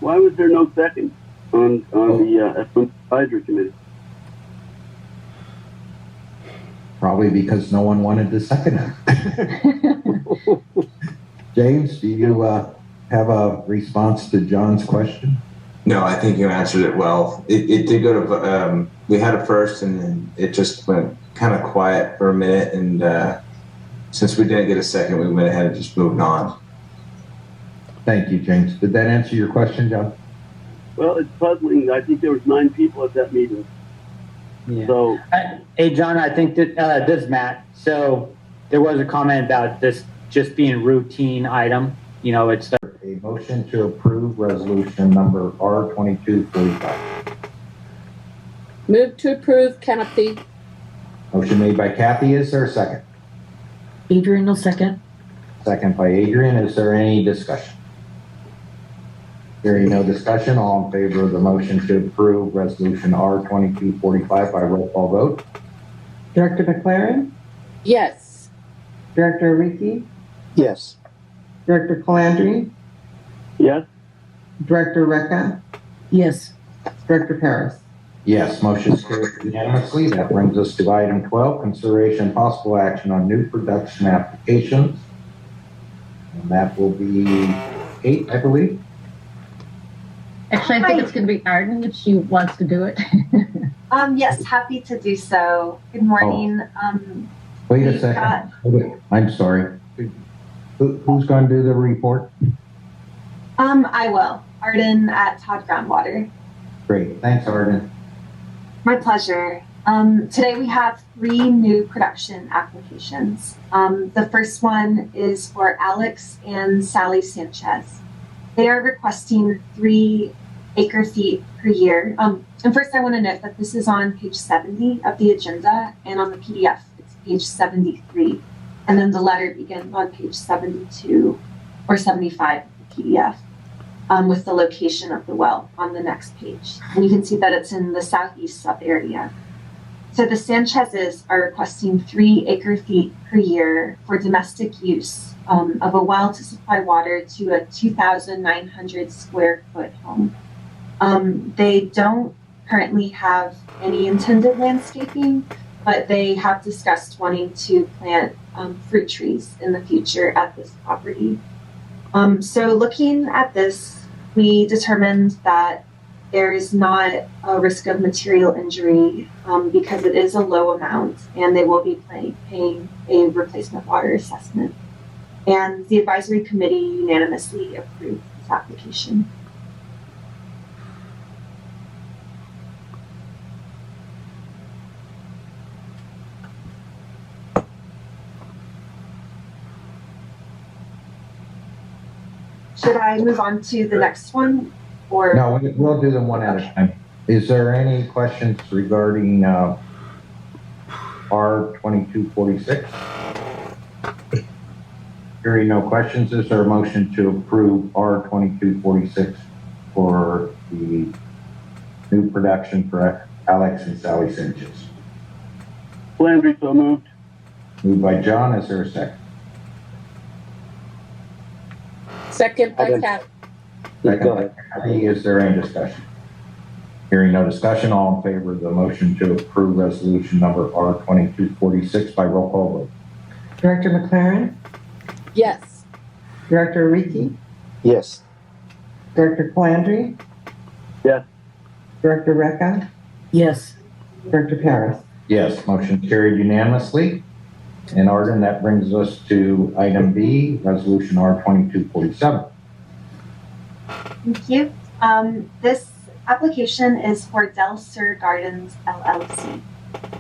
Why was there no second on the advisory committee? Probably because no one wanted to second it. James, do you have a response to John's question? No, I think you answered it well. It did go to, we had a first and then it just went kind of quiet for a minute. And since we didn't get a second, we went ahead and just moved on. Thank you, James. Did that answer your question, John? Well, it's puzzling. I think there was 9 people at that meeting. Yeah. So, Hey, John, I think that this is Matt. So there was a comment about this just being routine item. You know, it's A motion to approve resolution number R2245. Move to approve canopy. Motion made by Kathy. Is there a second? Adrian will second. Second by Adrian. Is there any discussion? Hearing no discussion, all in favor of the motion to approve resolution R2245 by roll call vote? Director McLaren, Yes. Director Ariki, Yes. Director Calandri, yes? Director Recca, Yes. Director Parris. Yes, motion is carried unanimously. That brings us to item 12, consideration and possible action on new production applications. And that will be 8, I believe. Actually, I think it's going to be Arden if she wants to do it. Yes, happy to do so. Good morning. Wait a we've second. I'm sorry. Who's going to do the report? I will. Arden at Todd Groundwater. Great. Thanks, Arden. My pleasure. Today we have 3 new production applications. The first one is for Alex and Sally Sanchez. They are requesting 3 acre-feet per year. And first I want to note that this is on page 70 of the agenda, and on the PDF it's page 73. And then the letter begins on page 72 or 75 of the PDF. With the location of the well on the next page. And you can see that it's in the southeast sub area. So the Sanchez's are requesting 3 acre-feet per year for domestic use of a well to supply water to a 2,900 square foot home. They don't currently have any intended landscaping, but they have discussed wanting to plant fruit trees in the future at this property. So looking at this, we determined that there is not a risk of material injury because it is a low amount and they will be paying a replacement water assessment. And the advisory committee unanimously approved this application. Should I move on to the next one? Or No, we'll do them one at a time. Is there any questions regarding R2246? Hearing no questions, is there a motion to approve R2246 for the new production for Alex and Sally Sanchez? Calandri, so moved. Moved by John. Is there a second? Second by Okay. Kathy. Go ahead. Is there any discussion? Hearing no discussion, all in favor of the motion to approve resolution number R2246 by roll call vote? Director McLaren, Yes. Director Ariki, Yes. Director Calandri, Yes. Director Recca, Yes. Director Parris. Yes, motion carried unanimously. And Arden, that brings us to item B, resolution R2247. thank you. This application is for Del Sur Gardens LLC.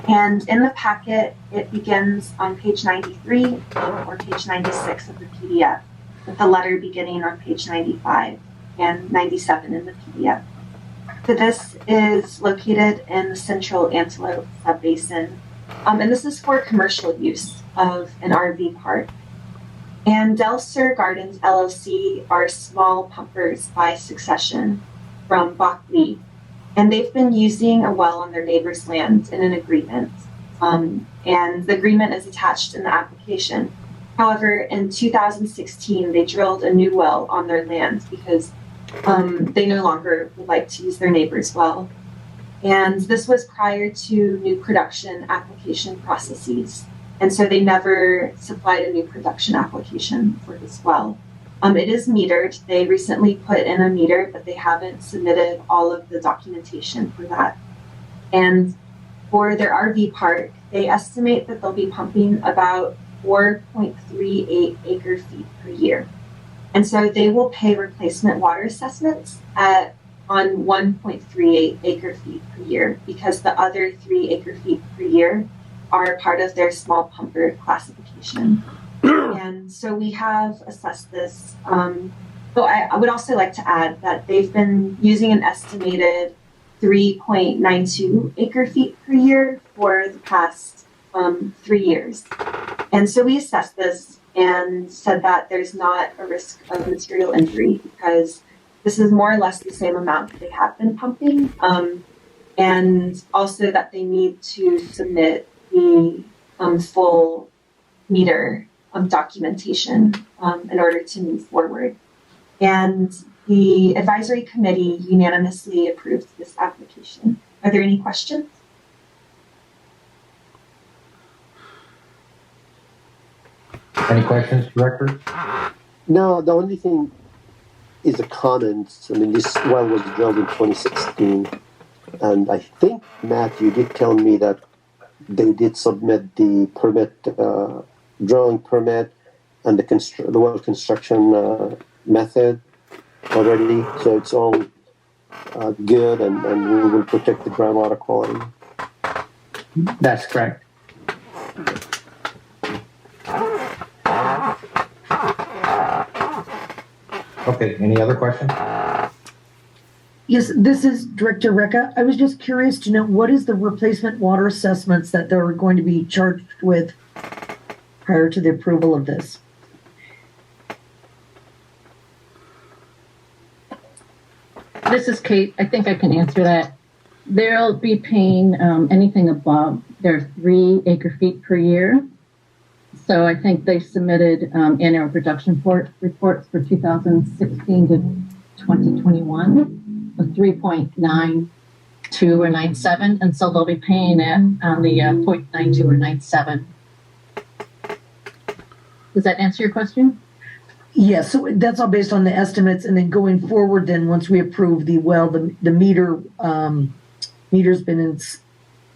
And in the packet, it begins on page 93 or page 96 of the PDF. with a letter beginning on page 95 and 97 in the PDF. So this is located in the central Antelope subbasin, and this is for commercial use of an RV park. And Del Sur Gardens LLC are small pumpers by succession from Bach Lee, and they've been using a well on their neighbor's land in an agreement, and the agreement is attached in the application. However, in 2016, they drilled a new well on their land because they no longer would like to use their neighbor's well. And this was prior to new production application processes. And so they never supplied a new production application for this well. It is metered. They recently put in a meter, but they haven't submitted all of the documentation for that. And for their RV park, they estimate that they'll be pumping about 4.38 acre feet per year. And so they will pay replacement water assessments on 1.38 acre feet per year because the other 3 acre feet per year are part of their small pumper classification. And so we have assessed this. So I would also like to add that they've been using an estimated 3.92 acre feet per year for the past 3 years. And so we assessed this and said that there's not a risk of material injury because this is more or less the same amount that they have been pumping, and also that they need to submit the full meter documentation in order to move forward. And the advisory committee unanimously approved this application. Are there any questions? Any questions, Director? No, the only thing is a comment. I mean, this well was drilled in 2016, and I think, Matt, you did tell me that they did submit the permit, drilling permit, and the well construction method already, so it's all good, and we will protect the groundwater quality. That's correct. Okay, any other questions? Yes, this is Director Recca. I was just curious to know what is the replacement water assessments that they're going to be charged with prior to the approval of this? This is Kate. I think I can answer that. They'll be paying anything above their 3 acre feet per year. So I think they submitted annual production reports for 2016 to 2021 of 3.92 or 97, and so they'll be paying it on the 0.92 or 97. Does that answer your question? Yes, so that's all based on the estimates, and then going forward, then once we approve the well, the meter's been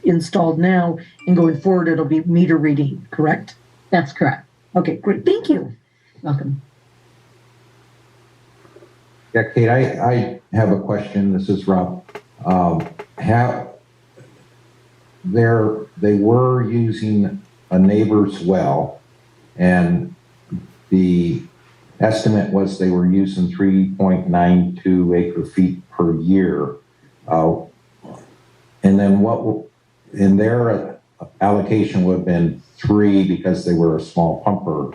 installed now, and going forward, it'll be meter reading, correct? That's correct. Okay, great. Thank you. Welcome. Yeah, Kate, I have a question. This is Rob. They were using a neighbor's well, and the estimate was they were using 3.92 acre feet per year. And then what in their allocation would have been 3 because they were a small pumper.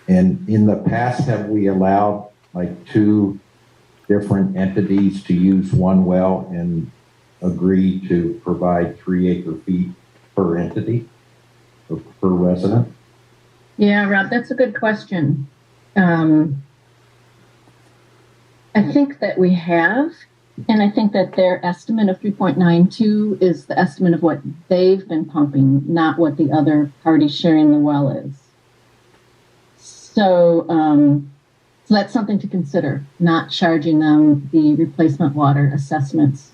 And in the past, have we allowed like 2 different entities to use one well and agree to provide 3 acre feet per entity or per resident? Yeah, Rob, that's a good question. I think that we have, and I think that their estimate of 3.92 is the estimate of what they've been pumping, not what the other party sharing the well is. So, so that's something to consider, not charging them the replacement water assessments.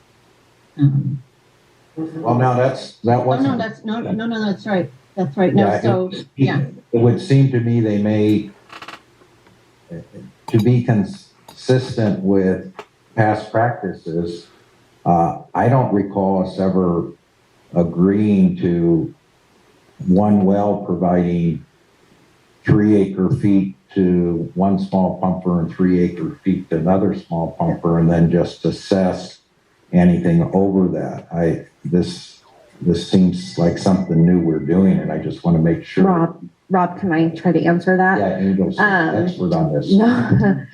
Well, now that wasn't. No, that's right. That's right. No, Yeah, so yeah. It would seem to me they may, to be consistent with past practices, I don't recall us ever agreeing to one well providing 3 acre feet to one small pumper and 3 acre feet to another small pumper, and then just assess anything over that. This seems like something new we're doing, and I just want to make sure. Rob, can I try to answer that? Yeah, Angel's an expert on this. No.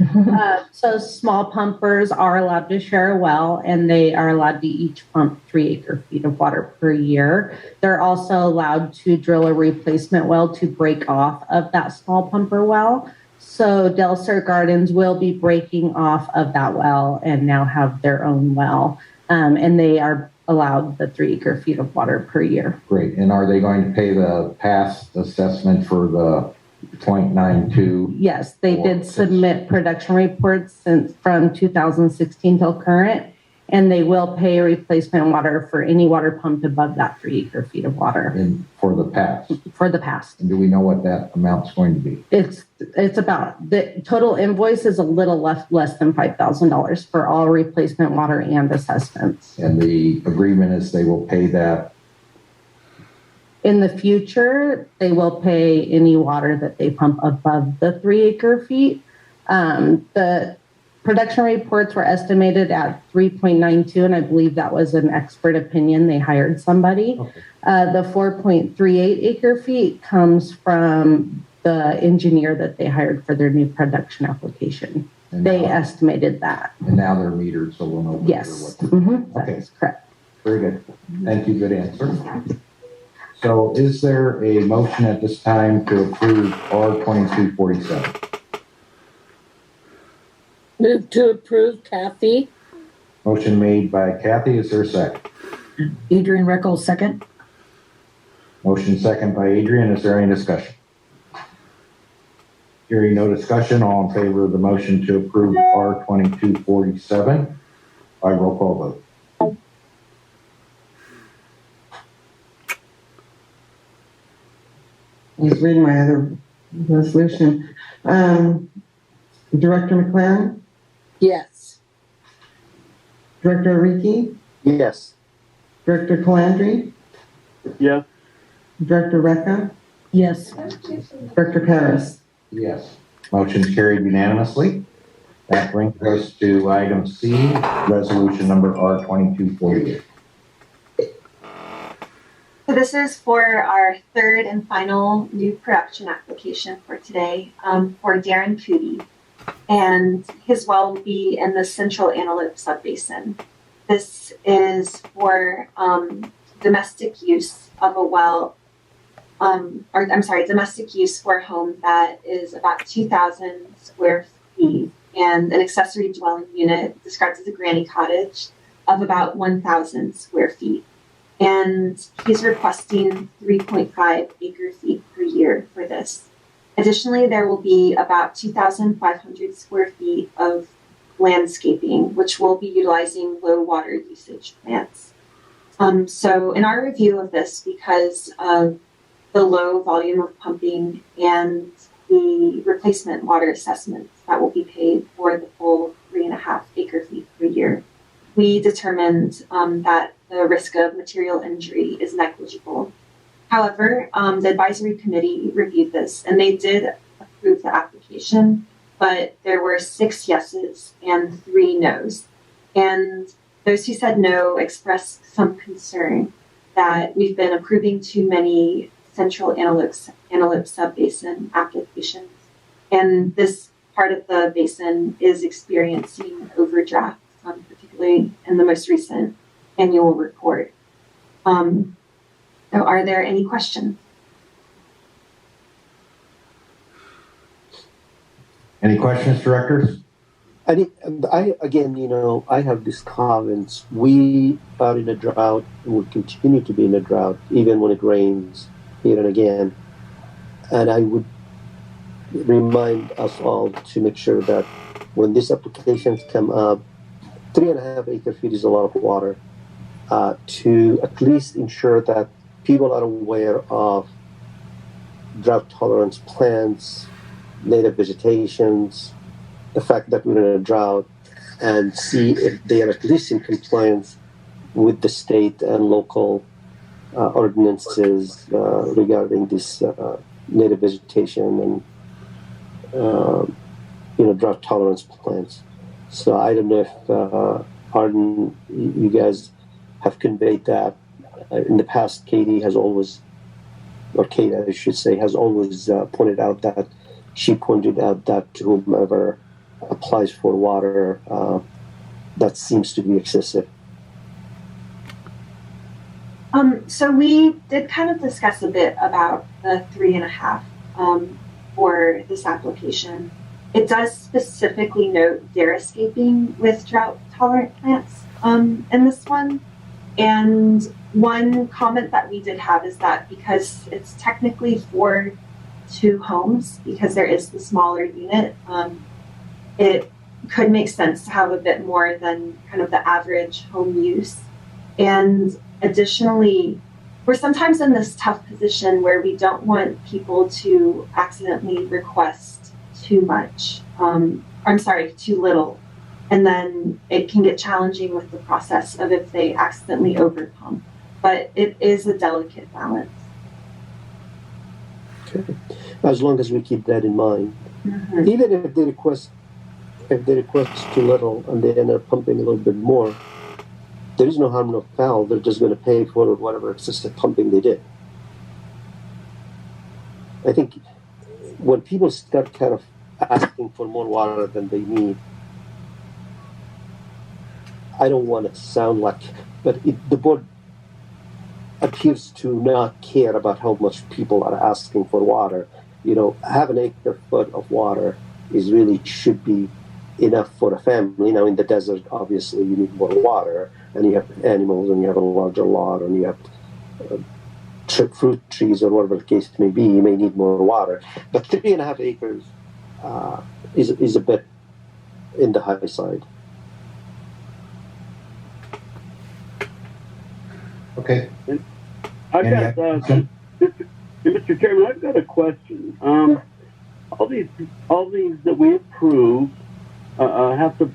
So small pumpers are allowed to share a well, and they are allowed to each pump 3 acre feet of water per year. They're also allowed to drill a replacement well to break off of that small pumper well. So Del Sur Gardens will be breaking off of that well and now have their own well. And they are allowed the 3 acre feet of water per year. Great. And are they going to pay the past assessment for the 0.92? Yes, they did submit production reports from 2016 till current, and they will pay replacement water for any water pumped above that 3 acre feet of water. And for the past? For the past. And do we know what that amount's going to be? It's about, the total invoice is a little less than $5,000 for all replacement water and assessments. And the agreement is they will pay that? In the future, they will pay any water that they pump above the 3 acre feet. The production reports were estimated at 3.92, and I believe that was an expert opinion. They hired somebody. Okay. The 4.38 acre feet comes from the engineer that they hired for their new production application. They estimated that. And now they're metered, so we'll know. Yes. Okay. That's correct. Very good. Thank you. Good answer. So is there a motion at this time to approve R2247? Move to approve, Kathy. Motion made by Kathy. Is there a second? Adrian Reckel, second. Motion second by Adrian. Is there any discussion? Hearing no discussion, all in favor of the motion to approve R2247 by roll call vote. I was reading my other resolution. Director McLaren? Yes. Director Ariki? Yes. Director Calandri? Yes. Director Recca? Yes. Director Parris? Yes. Motion's carried unanimously. That brings us to item C, resolution number R2248. So this is for our third and final new production application for today for Darren Pooty. And his well will be in the central Antelope subbasin. This is for domestic use of a well, domestic use for a home that is about 2,000 square feet and an accessory dwelling unit described as a granny cottage of about 1,000 square feet. And he's requesting 3.5 acre feet per year for this. Additionally, there will be about 2,500 square feet of landscaping, which will be utilizing low water usage plants. So in our review of this, because of the low volume of pumping and the replacement water assessments that will be paid for the full 3.5 acre feet per year, we determined that the risk of material injury is negligible. However, the advisory committee reviewed this and they did approve the application, but there were 6 yeses and 3 noes. And those who said no expressed some concern that we've been approving too many central Antelope subbasin applications. And this part of the basin is experiencing overdraft, particularly in the most recent annual report. So are there any questions? Any questions, directors? I have these comments. We are in a drought and will continue to be in a drought, even when it rains here and again. And I would remind us all to make sure that when these applications come up, 3.5 acre feet is a lot of water, to at least ensure that people are aware of drought tolerance plants, native vegetations, the fact that we're in a drought, and see if they are at least in compliance with the state and local ordinances regarding this native vegetation and drought tolerance plants. So I don't know if Arden, you guys have conveyed that. In the past, Katie has always, or Kate, I should say, has always pointed out that to whomever applies for water, that seems to be excessive. So we did kind of discuss a bit about the 3.5 for this application. It does specifically note xeriscaping with drought-tolerant plants in this one. And one comment that we did have is that because it's technically for 2 homes, because there is the smaller unit, it could make sense to have a bit more than kind of the average home use. And additionally, we're sometimes in this tough position where we don't want people to accidentally request too much, too little. And then it can get challenging with the process of if they accidentally overpump. But it is a delicate balance. Okay. As long as we keep that in mind. Mm-hmm. Even if they request too little and they end up pumping a little bit more, there is no harm, no foul. They're just going to pay for whatever excessive pumping they did. I think when people start kind of asking for more water than they need, I don't want to sound like, but the board appears to not care about how much people are asking for water. Half an acre foot of water should be enough for a family. Now in the desert, obviously you need more water, and you have animals, and you have a larger lot, and you have fruit trees, or whatever the case may be. You may need more water, but 3.5 acres is a bit in the high side. Okay. I've got, Mr. Chairman, I've got a question. All these that we approve have to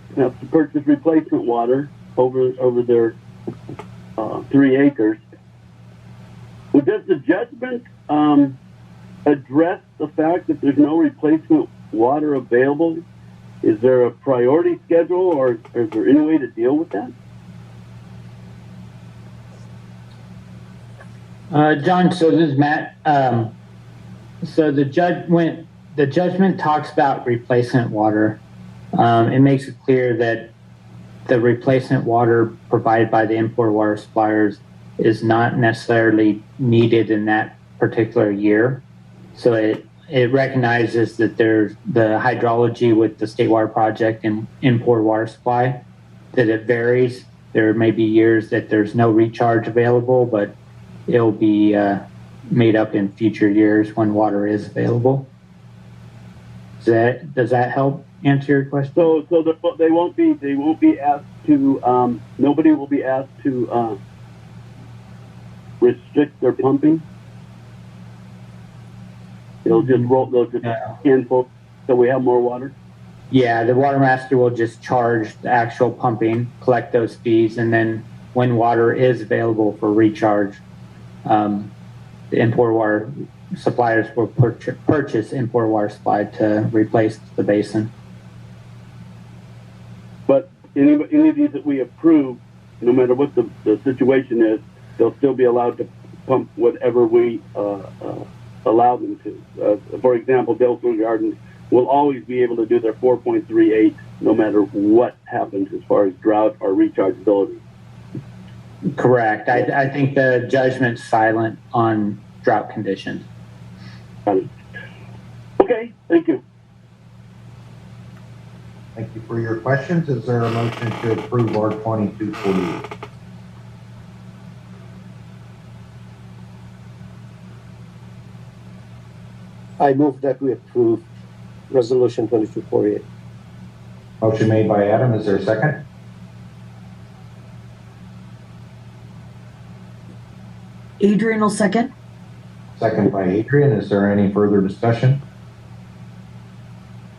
purchase replacement water over their 3 acres. Well, does the judgment address the fact that there's no replacement water available? Is there a priority schedule, or is there any way to deal with that? John, so this is Matt. So the judgment talks about replacement water. It makes it clear that the replacement water provided by the import water suppliers is not necessarily needed in that particular year. So it recognizes that there's the hydrology with the state water project and import water supply, that it varies. There may be years that there's no recharge available, but it'll be made up in future years when water is available. Does that help answer your question? So they won't be asked to. Nobody will be asked to restrict their pumping. They'll just handful so we have more water. Yeah, the Watermaster will just charge the actual pumping, collect those fees, and then when water is available for recharge, the import water suppliers will purchase import water supply to replace the basin. But any of these that we approve, no matter what the situation is, they'll still be allowed to pump whatever we allow them to. For example, Dillsville Gardens will always be able to do their 4.38 no matter what happens as far as drought or rechargeability. Correct. I think the judgment's silent on drought conditions. Okay, thank you. Thank you for your questions. Is there a motion to approve R2248? I move that we approve Resolution 2248. Motion made by Adam. Is there a second? Adrian will second. Second by Adrian. Is there any further discussion?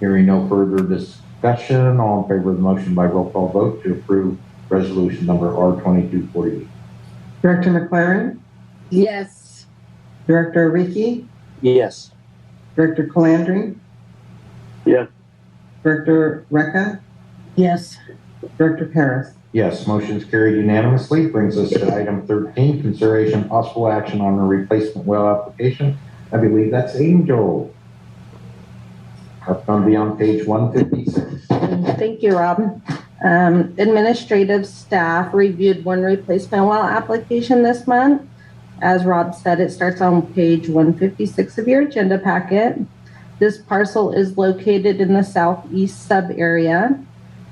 Hearing no further discussion, all in favor of the motion by roll call vote to approve resolution number R2248. Director McLaren? Yes. Director Ariki? Yes. Director Calandri, Yes. Director Recca, Yes. Director Parris. Yes, motion's carried unanimously. Brings us to item 13, consideration of possible action on a replacement well application. I believe that's Angel. That's going to be on page 156. Thank you, Rob. Administrative staff reviewed one replacement well application this month. As Rob said, it starts on page 156 of your agenda packet. This parcel is located in the southeast sub area.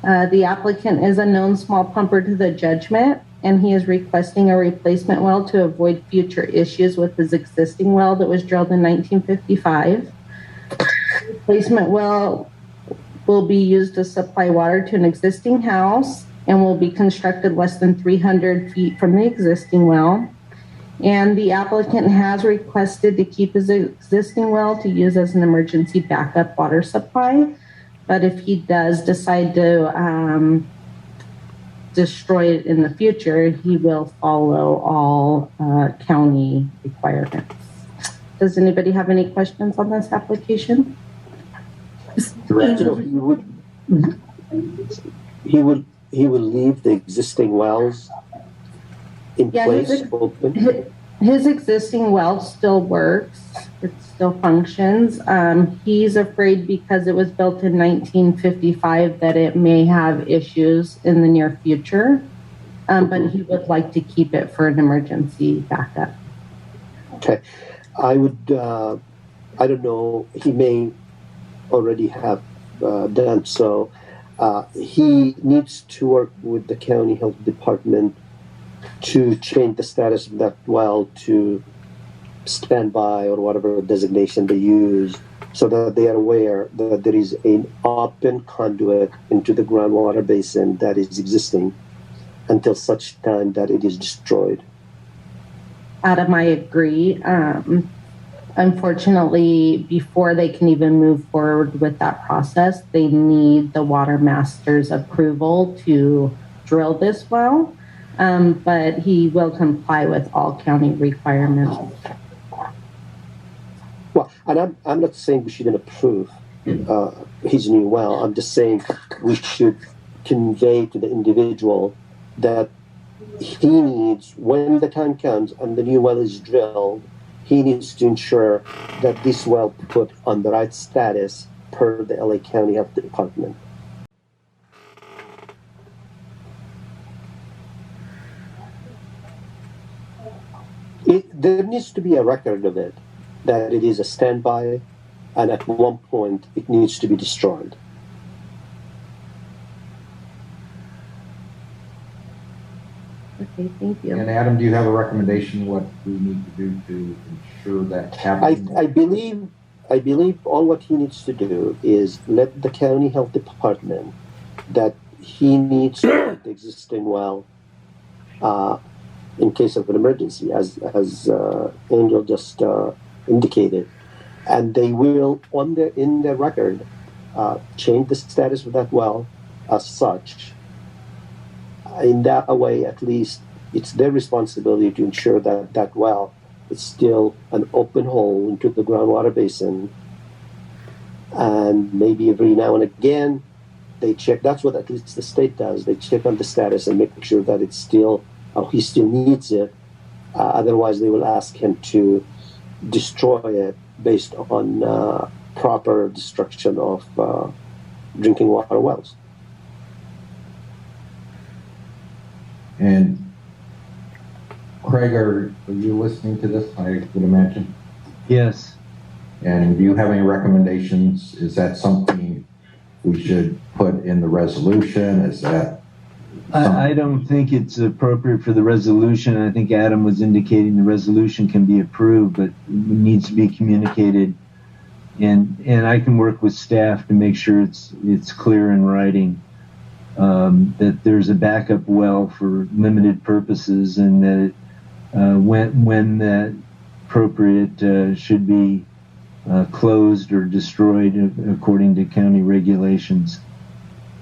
The applicant is a known small pumper to the judgment, and he is requesting a replacement well to avoid future issues with his existing well that was drilled in 1955. The replacement well will be used to supply water to an existing house and will be constructed less than 300 feet from the existing well. And the applicant has requested to keep his existing well to use as an emergency backup water supply. But if he does decide to destroy it in the future, he will follow all county requirements. Does anybody have any questions on this application? Director, he will leave the existing wells in place open? His existing well still works. It still functions. He's afraid because it was built in 1955 that it may have issues in the near future, but he would like to keep it for an emergency backup. Okay. I would, I don't know, he may already have done so. He needs to work with the county health department to change the status of that well to standby or whatever designation they use, so that they are aware that there is an open conduit into the groundwater basin that is existing until such time that it is destroyed. Adam, I agree. Unfortunately, before they can even move forward with that process, they need the Watermaster's approval to drill this well. But he will comply with all county requirements. Well, and I'm not saying we shouldn't approve his new well. I'm just saying we should convey to the individual that he needs, when the time comes and the new well is drilled, he needs to ensure that this well put on the right status per the LA County Health Department. There needs to be a record of it, that it is a standby, and at one point it needs to be destroyed. Okay, thank you. And Adam, do you have a recommendation what we need to do to ensure that happens? I believe all what he needs to do is let the county health department that he needs to put the existing well in case of an emergency, as Angel just indicated, and they will in their record change the status of that well as such. In that way, at least, it's their responsibility to ensure that that well is still an open hole into the groundwater basin, and maybe every now and again they check. That's what at least the state does. They check on the status and make sure that it's still. He still needs it. Otherwise, they will ask him to destroy it based on proper destruction of drinking water wells. And Craig, are you listening to this? I would imagine. Yes. And do you have any recommendations? Is that something we should put in the resolution? Is that I don't think it's appropriate for the resolution. I think Adam was indicating the resolution can be approved, but it needs to be communicated. And I can work with staff to make sure it's clear in writing that there's a backup well for limited purposes, and that when that appropriate should be closed or destroyed according to county regulations.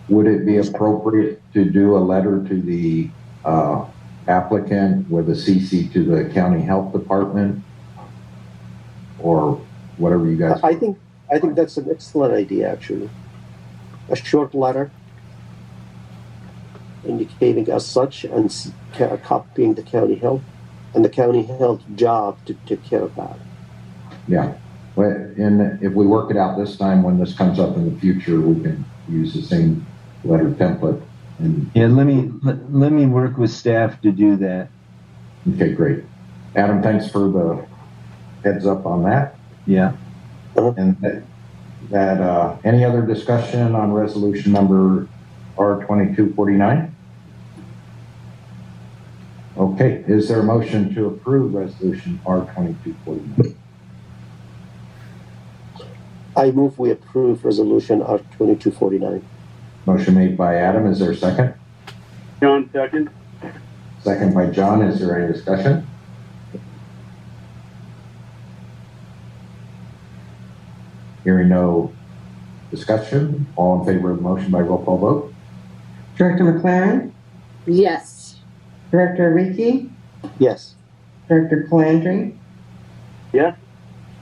Would it be appropriate to do a letter to the applicant with a CC to the county health department? Or whatever you guys. I think that's an excellent idea, actually. A short letter indicating as such and copying the county health and the county health job to take care of that. Yeah. Well, and if we work it out this time, when this comes up in the future, we can use the same letter template. And Yeah, let me work with staff to do that. okay, great. Adam, thanks for the heads up on that. Yeah. And any other discussion on resolution number R2249? Okay, is there a motion to approve resolution R2249? I move we approve resolution R2249. Motion made by Adam, is there a second? John, second. Second by John, is there any discussion? Hearing no discussion, all in favor of the motion by roll call vote? Director McLaren, Yes. Director Ariki, Yes. Director Calandri, Yes.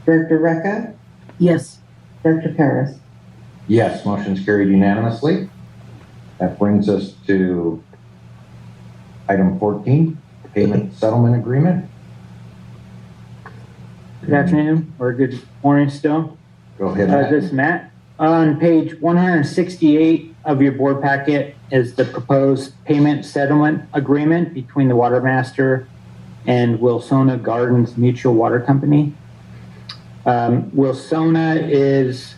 Director Recca, Yes. Director Parris. Yes, motion is carried unanimously. That brings us to item 14, payment settlement agreement. Good afternoon, or good morning still. Go ahead, Matt. This is Matt. On page 168 of your board packet is the proposed payment settlement agreement between the Watermaster and Wilsona Gardens Mutual Water Company. Wilsona is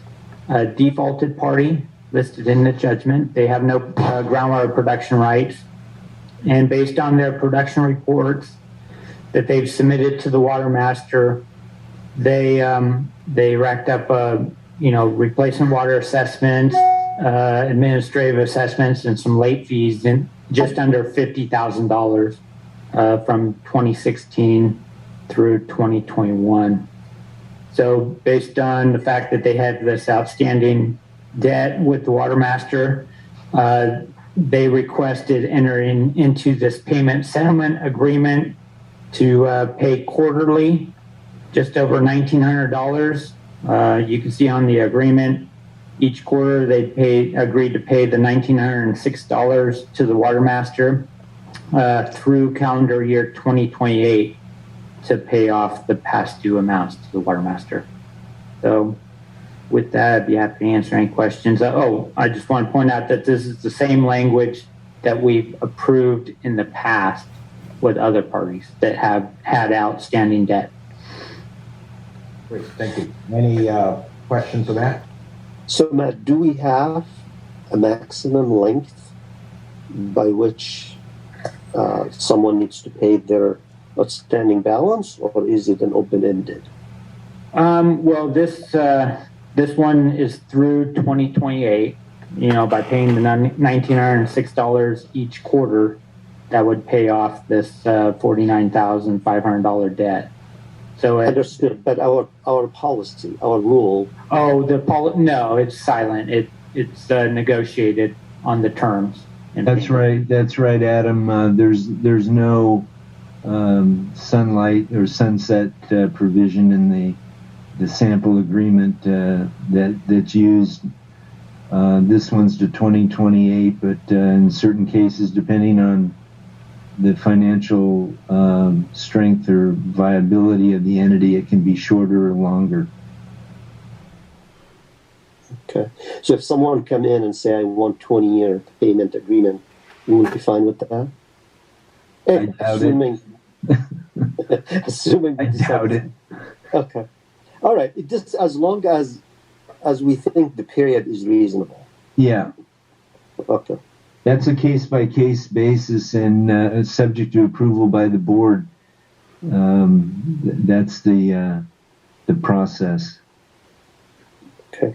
a defaulted party listed in the judgment. They have no groundwater production rights. And based on their production reports that they've submitted to the Watermaster, they racked up replacement water assessments, administrative assessments, and some late fees in just under $50,000 from 2016 through 2021. So based on the fact that they had this outstanding debt with the Watermaster, they requested entering into this payment settlement agreement to pay quarterly just over $1,900. You can see on the agreement, each quarter they agreed to pay the $1,906 to the Watermaster through calendar year 2028 to pay off the past due amounts to the Watermaster. So with that, I'd be happy to answer any questions. I just want to point out that this is the same language that we've approved in the past with other parties that have had outstanding debt. Great, thank you. Any questions of that? So, Matt, do we have a maximum length by which someone needs to pay their outstanding balance, or is it an open-ended? Well, this one is through 2028. By paying the $1,906 each quarter, that would pay off this $49,500 debt. So understood, but our policy, our rule. Oh, no, it's silent. It's negotiated on the terms. That's right, Adam. There's no sunlight or sunset provision in the sample agreement that's used. This one's to 2028, but in certain cases, depending on the financial strength or viability of the entity, it can be shorter or longer. Okay. So if someone come in and say, I want 20-year payment agreement, you would be fine with that? I doubt it. Assuming I doubt it. Okay. All right. It just as long as we think the period is reasonable. Yeah. Okay. That's a case-by-case basis and subject to approval by the board. That's the process. Okay.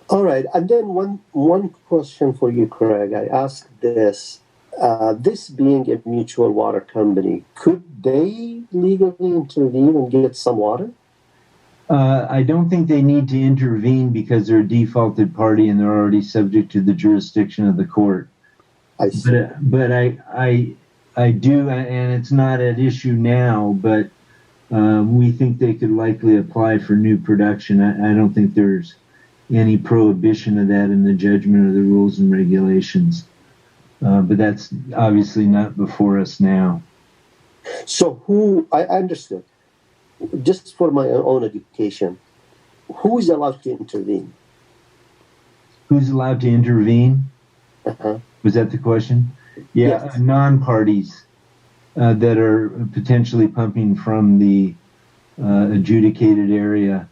All right. And then one question for you, Craig. I asked this. This being a mutual water company, could they legally intervene and get some water? I don't think they need to intervene because they're a defaulted party and they're already subject to the jurisdiction of the court. I see. But I do, and it's not at issue now, but we think they could likely apply for new production. I don't think there's any prohibition of that in the judgment of the rules and regulations. But that's obviously not before us now. So I understood. Just for my own education, who is allowed to intervene? Who's allowed to intervene? Uh-huh. Was that the question? Yeah, Yes. non-parties that are potentially pumping from the adjudicated area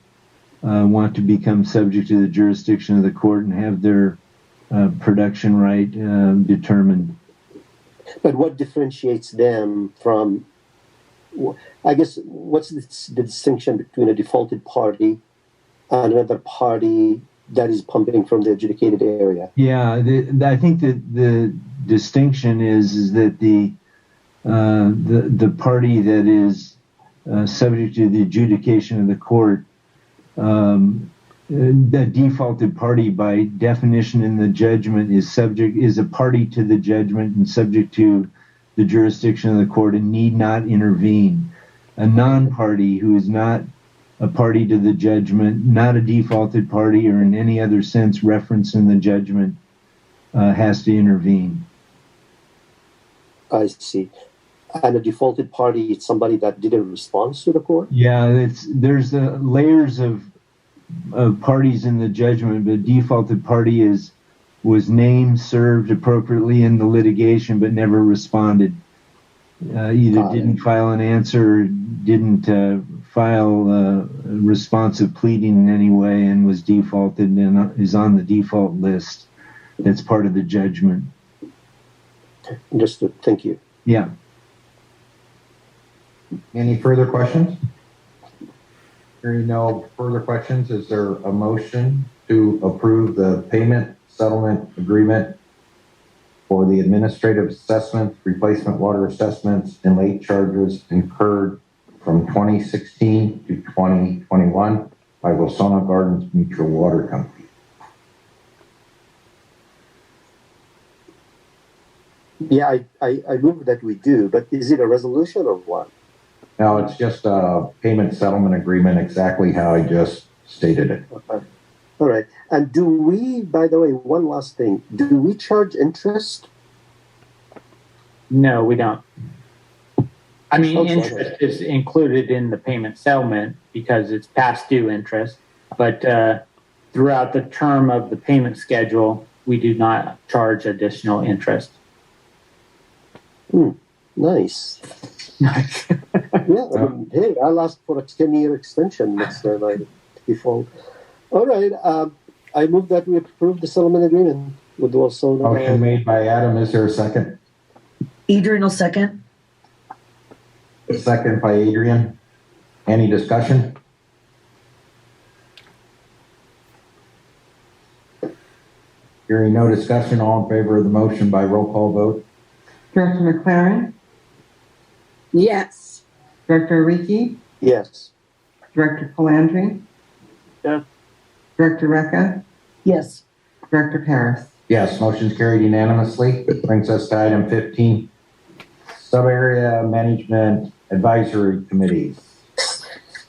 want to become subject to the jurisdiction of the court and have their production right determined. But what differentiates them from, I guess, what's the distinction between a defaulted party and another party that is pumping from the adjudicated area? Yeah, I think that the distinction is that the party that is subject to the adjudication of the court, the defaulted party by definition in the judgment is a party to the judgment and subject to the jurisdiction of the court and need not intervene. A non-party who is not a party to the judgment, not a defaulted party or in any other sense referenced in the judgment, has to intervene. I see. And a defaulted party is somebody that didn't respond to the court? Yeah, there's layers of parties in the judgment, but defaulted party was named, served appropriately in the litigation, but never responded. Either didn't file an answer, or didn't file a responsive pleading in any way, and was defaulted and is on the default list. That's part of the judgment. Understood. Thank you. Yeah. Any further questions? Hearing no further questions, is there a motion to approve the payment settlement agreement for the administrative assessments, replacement water assessments, and late charges incurred from 2016 to 2021 by Wilsona Gardens Mutual Water Company? Yeah, I move that we do, but is it a resolution or what? No, it's just a payment settlement agreement, exactly how I just stated it. Okay. All right. And do we, by the way, one last thing, do we charge interest? No, we don't. I mean, Okay. interest is included in the payment settlement because it's past due interest, but throughout the term of the payment schedule, we do not charge additional interest. Nice. Nice. Yeah, hey, I'll ask for a 10-year extension next time I default. All right, I move that we approve the settlement agreement with Wilsona. Motion made by Adam. Is there a second? Adrian will second. Second by Adrian. Any discussion? Hearing no discussion, all in favor of the motion by roll call vote? Director McLaren, Yes. Director Ariki, Yes. Director Calandri, Yes. Director Recca, Yes. Director Parris. Yes, motion's carried unanimously. Brings us to item 15, Sub-Area Management Advisory Committees.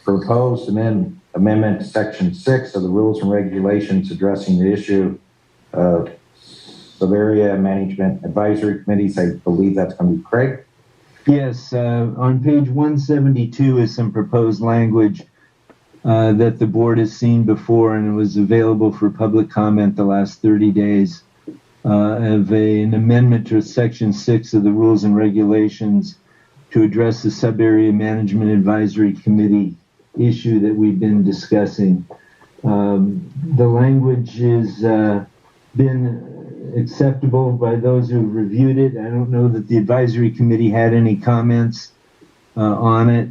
Proposed amendment to Section 6 of the Rules and Regulations addressing the issue of Sub-Area Management Advisory Committees. I believe that's going to be Craig. Yes, on page 172 is some proposed language that the board has seen before, and it was available for public comment the last 30 days of an amendment to Section 6 of the Rules and Regulations to address the Sub-Area Management Advisory Committee issue that we've been discussing. The language has been acceptable by those who have reviewed it. I don't know that the advisory committee had any comments on it.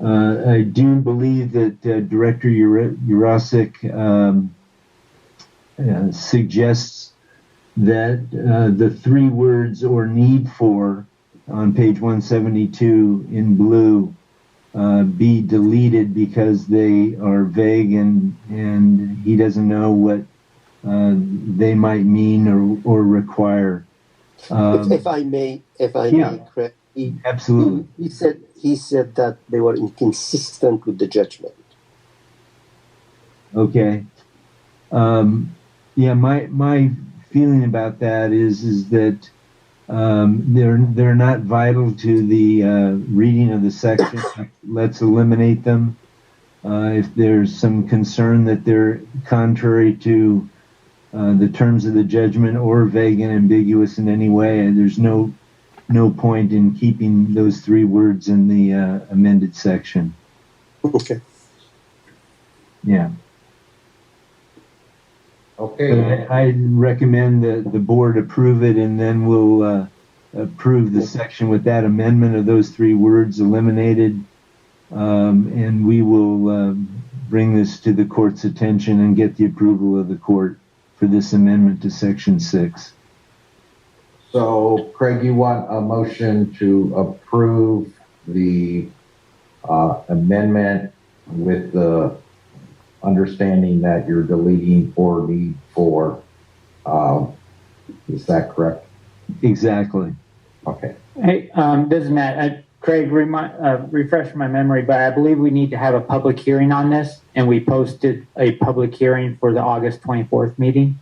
I do believe that Director Urasic suggests that the three words "or need for" on page 172 in blue be deleted because they are vague and he doesn't know what they might mean or require. If I may, yeah, correct. Absolutely. He said he said that they were inconsistent with the judgment. Okay. Yeah, my feeling about that is that they're not vital to the reading of the section. Let's eliminate them. If there's some concern that they're contrary to the terms of the judgment or vague and ambiguous in any way, there's no point in keeping those 3 words in the amended section. Okay. Yeah. Okay. I recommend that the board approve it, and then we'll approve the section with that amendment of those 3 words eliminated. And we will bring this to the court's attention and get the approval of the court for this amendment to section 6. So, Craig, you want a motion to approve the amendment with the understanding that you're deleting or need for. Is that correct? Exactly. Okay. Hey, this is Matt. Craig, refresh my memory, but I believe we need to have a public hearing on this, and we posted a public hearing for the August 24th meeting.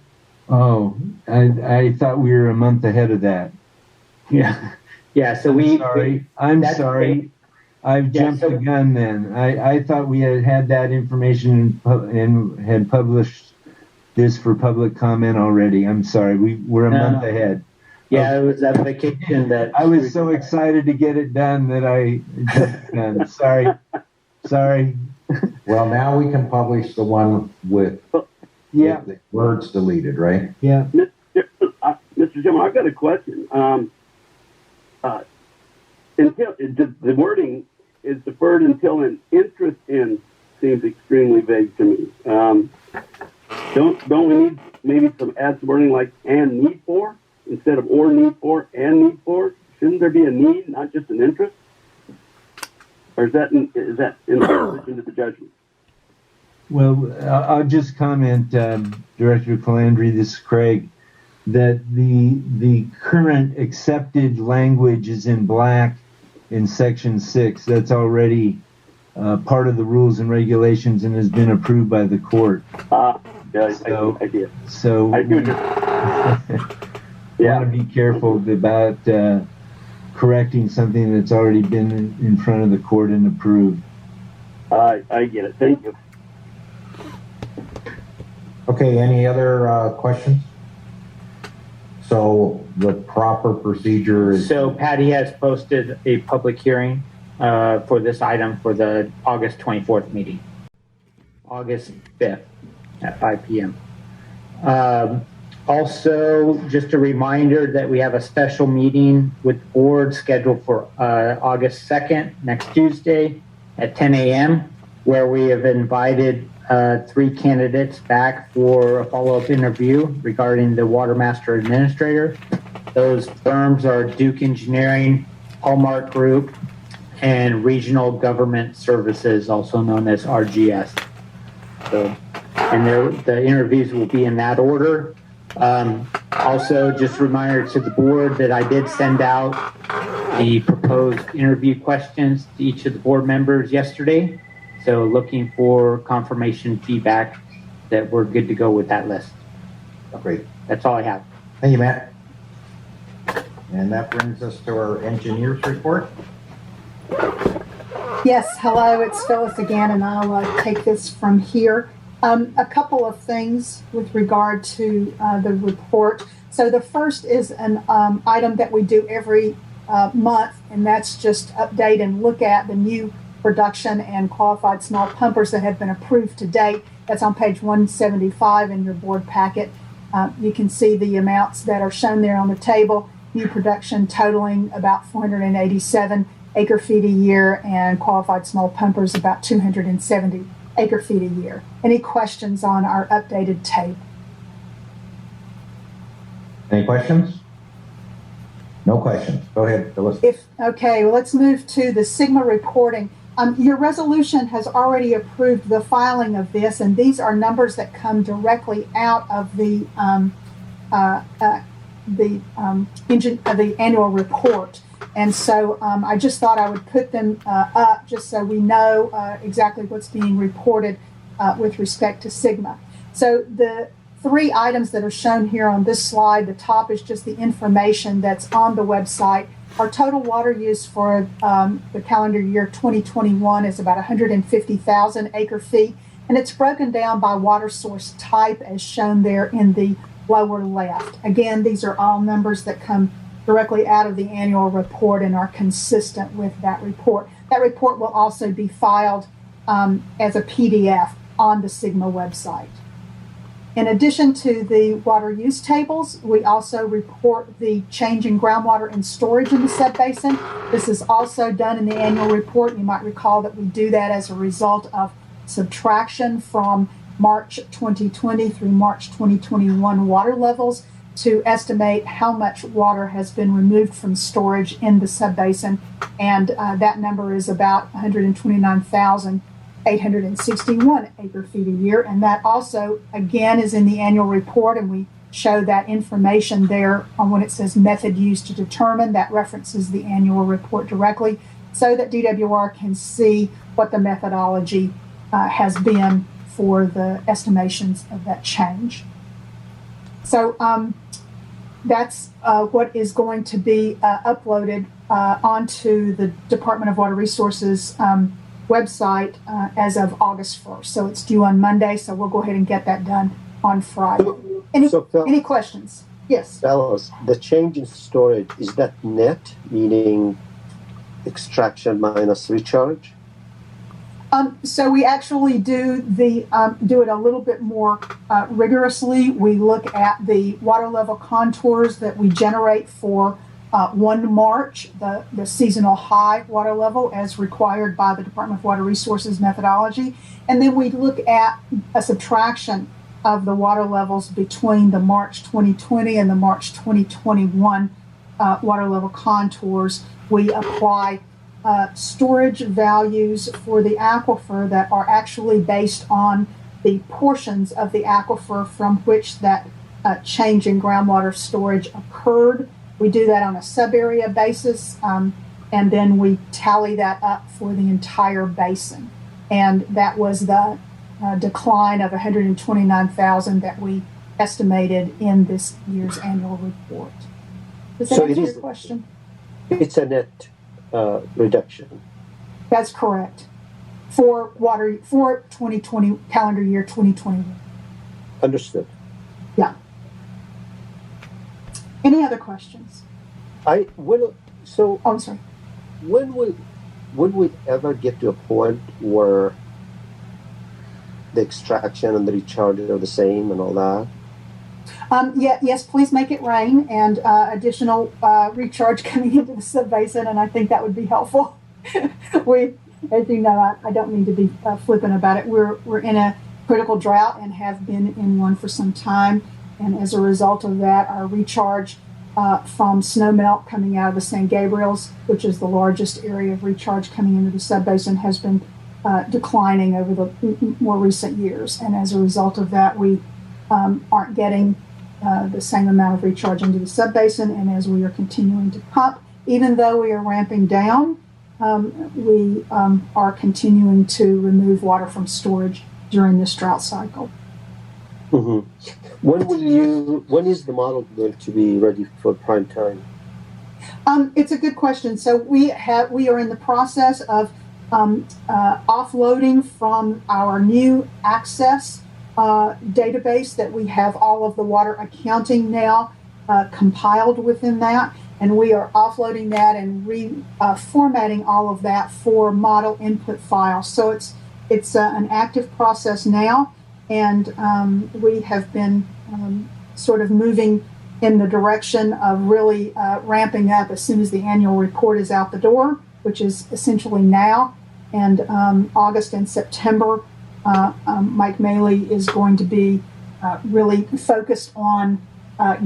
Oh, I thought we were a month ahead of that. Yeah. Yeah, so I'm sorry. I've jumped the gun then. I thought we had that information and had published this for public comment already. I'm sorry. We're a month ahead. Yeah, it was that vacation that I was so excited to get it done that I jumped the gun. Sorry. Well, now we can publish the one with the words deleted, right? Yeah. Mr. Chairman, I've got a question. Until the wording is deferred until an interest in seems extremely vague to me. Don't we need maybe add some wording like and need for instead of or need for and need for? Shouldn't there be a need, not just an interest? Or is that in opposition to the judgment? Well, I'll just comment, Director Calandri, this is Craig, that the current accepted language is in black in section 6. That's already part of the rules and regulations and has been approved by the court. I did. So I do. You want to be careful about correcting something that's already been in front of the court and approved. I get it. Thank you. Okay, any other questions? So the proper procedure is... So Patty has posted a public hearing for this item for the August 24th meeting. August 5th at 5 p.m. Also, just a reminder that we have a special meeting with the board scheduled for August 2nd, next Tuesday at 10 a.m., where we have invited 3 candidates back for a follow-up interview regarding the Watermaster Administrator. Those firms are Duke Engineering, Hallmark Group, and Regional Government Services, also known as RGS. So, and the interviews will be in that order. Also, just a reminder to the board that I did send out the proposed interview questions to each of the board members yesterday. So looking for confirmation feedback that we're good to go with that list. Great. That's all I have. Thank you, Matt. And that brings us to our engineer's report. Yes, hello, it's Phyllis again, and I'll take this from here. A couple of things with regard to the report. So the first is an item that we do every month, and that's just update and look at the new production and qualified small pumpers that have been approved to date. That's on page 175 in your board packet. You can see the amounts that are shown there on the table. New production totaling about 487 acre feet a year, and qualified small pumpers about 270 acre feet a year. Any questions on our updated tape? Any questions? No questions. Go ahead, Phyllis. Okay, well, let's move to the Sigma reporting. Your resolution has already approved the filing of this, and these are numbers that come directly out of the annual report. And so I just thought I would put them up just so we know exactly what's being reported with respect to Sigma. So the 3 items that are shown here on this slide, the top is just the information that's on the website. Our total water use for the calendar year 2021 is about 150,000 acre feet, and it's broken down by water source type as shown there in the lower left. Again, these are all numbers that come directly out of the annual report and are consistent with that report. That report will also be filed as a PDF on the Sigma website. In addition to the water use tables, we also report the change in groundwater and storage in the subbasin. This is also done in the annual report. You might recall that we do that as a result of subtraction from March 2020 through March 2021 water levels to estimate how much water has been removed from storage in the subbasin. And that number is about 129,861 acre feet a year. And that also, again, is in the annual report. And we show that information there on when it says method used to determine. That references the annual report directly so that DWR can see what the methodology has been for the estimations of that change. So that's what is going to be uploaded onto the Department of Water Resources website as of August 1st. So it's due on Monday, so we'll go ahead and get that done on Friday. Any questions? Yes. Phyllis, the change in storage, is that net, meaning extraction minus recharge? So we actually do it a little bit more rigorously. We look at the water level contours that we generate for 1 March, the seasonal high water level as required by the Department of Water Resources methodology. And then we look at a subtraction of the water levels between the March 2020 and the March 2021 water level contours. We apply storage values for the aquifer that are actually based on the portions of the aquifer from which that change in groundwater storage occurred. We do that on a sub-area basis, and then we tally that up for the entire basin. And that was the decline of 129,000 that we estimated in this year's annual report. Does that answer your question? It's a net reduction. That's correct. For 2020 calendar year 2021. Understood. Yeah. Any other questions? I'm sorry. When will we ever get to a point where the extraction and the recharge are the same and all that? Yes, please make it rain and additional recharge coming into the subbasin, and I think that would be helpful. As you know, I don't mean to be flippant about it. We're in a critical drought and have been in one for some time, and as a result of that, our recharge from snowmelt coming out of the San Gabriels, which is the largest area of recharge coming into the subbasin, has been declining over the more recent years, and as a result of that, we aren't getting the same amount of recharge into the subbasin, and as we are continuing to pump, even though we are ramping down, we are continuing to remove water from storage during this drought cycle. Mm-hmm. When is the model going to be ready for prime time? It's a good question. So we are in the process of offloading from our new Access database that we have all of the water accounting now compiled within that, and we are offloading that and reformatting all of that for model input files. So it's an active process now, and we have been sort of moving in the direction of really ramping up as soon as the annual report is out the door, which is essentially now. And August and September, Mike Maley is going to be really focused on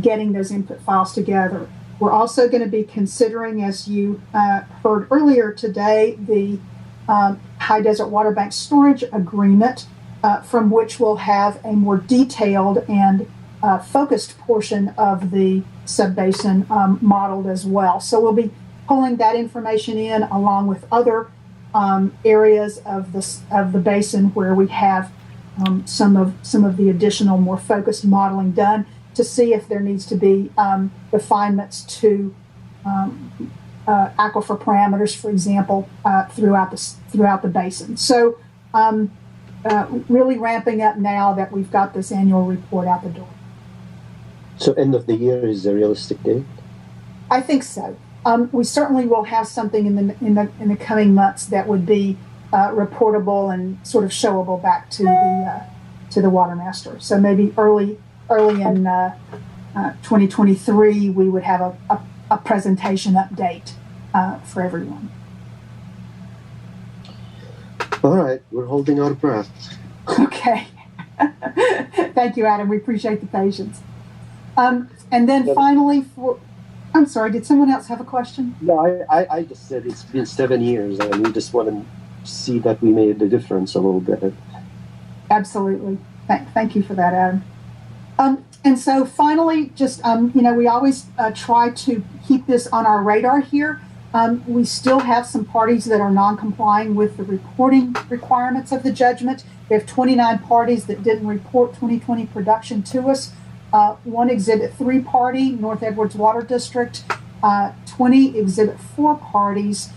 getting those input files together. We're also going to be considering, as you heard earlier today, the High Desert Water Bank Storage Agreement, from which we'll have a more detailed and focused portion of the subbasin modeled as well. So we'll be pulling that information in along with other areas of the basin where we have some of the additional more focused modeling done to see if there needs to be refinements to aquifer parameters, for example, throughout the basin. So really ramping up now that we've got this annual report out the door. So end of the year is a realistic date? I think so. We certainly will have something in the coming months that would be reportable and sort of showable back to the Watermaster. So maybe early in 2023, we would have a presentation update for everyone. All right, we're holding our breath. Okay. Thank you, Adam. We appreciate the patience. And then finally, I'm sorry, did someone else have a question? No, I just said it's been 7 years, and we just want to see that we made the difference a little bit. Absolutely. Thank you for that, Adam. And so finally, just, we always try to keep this on our radar here. We still have some parties that are non-complying with the reporting requirements of the judgment. We have 29 parties that didn't report 2020 production to us. One Exhibit 3 party, North Edwards Water District, 20 Exhibit 4 parties,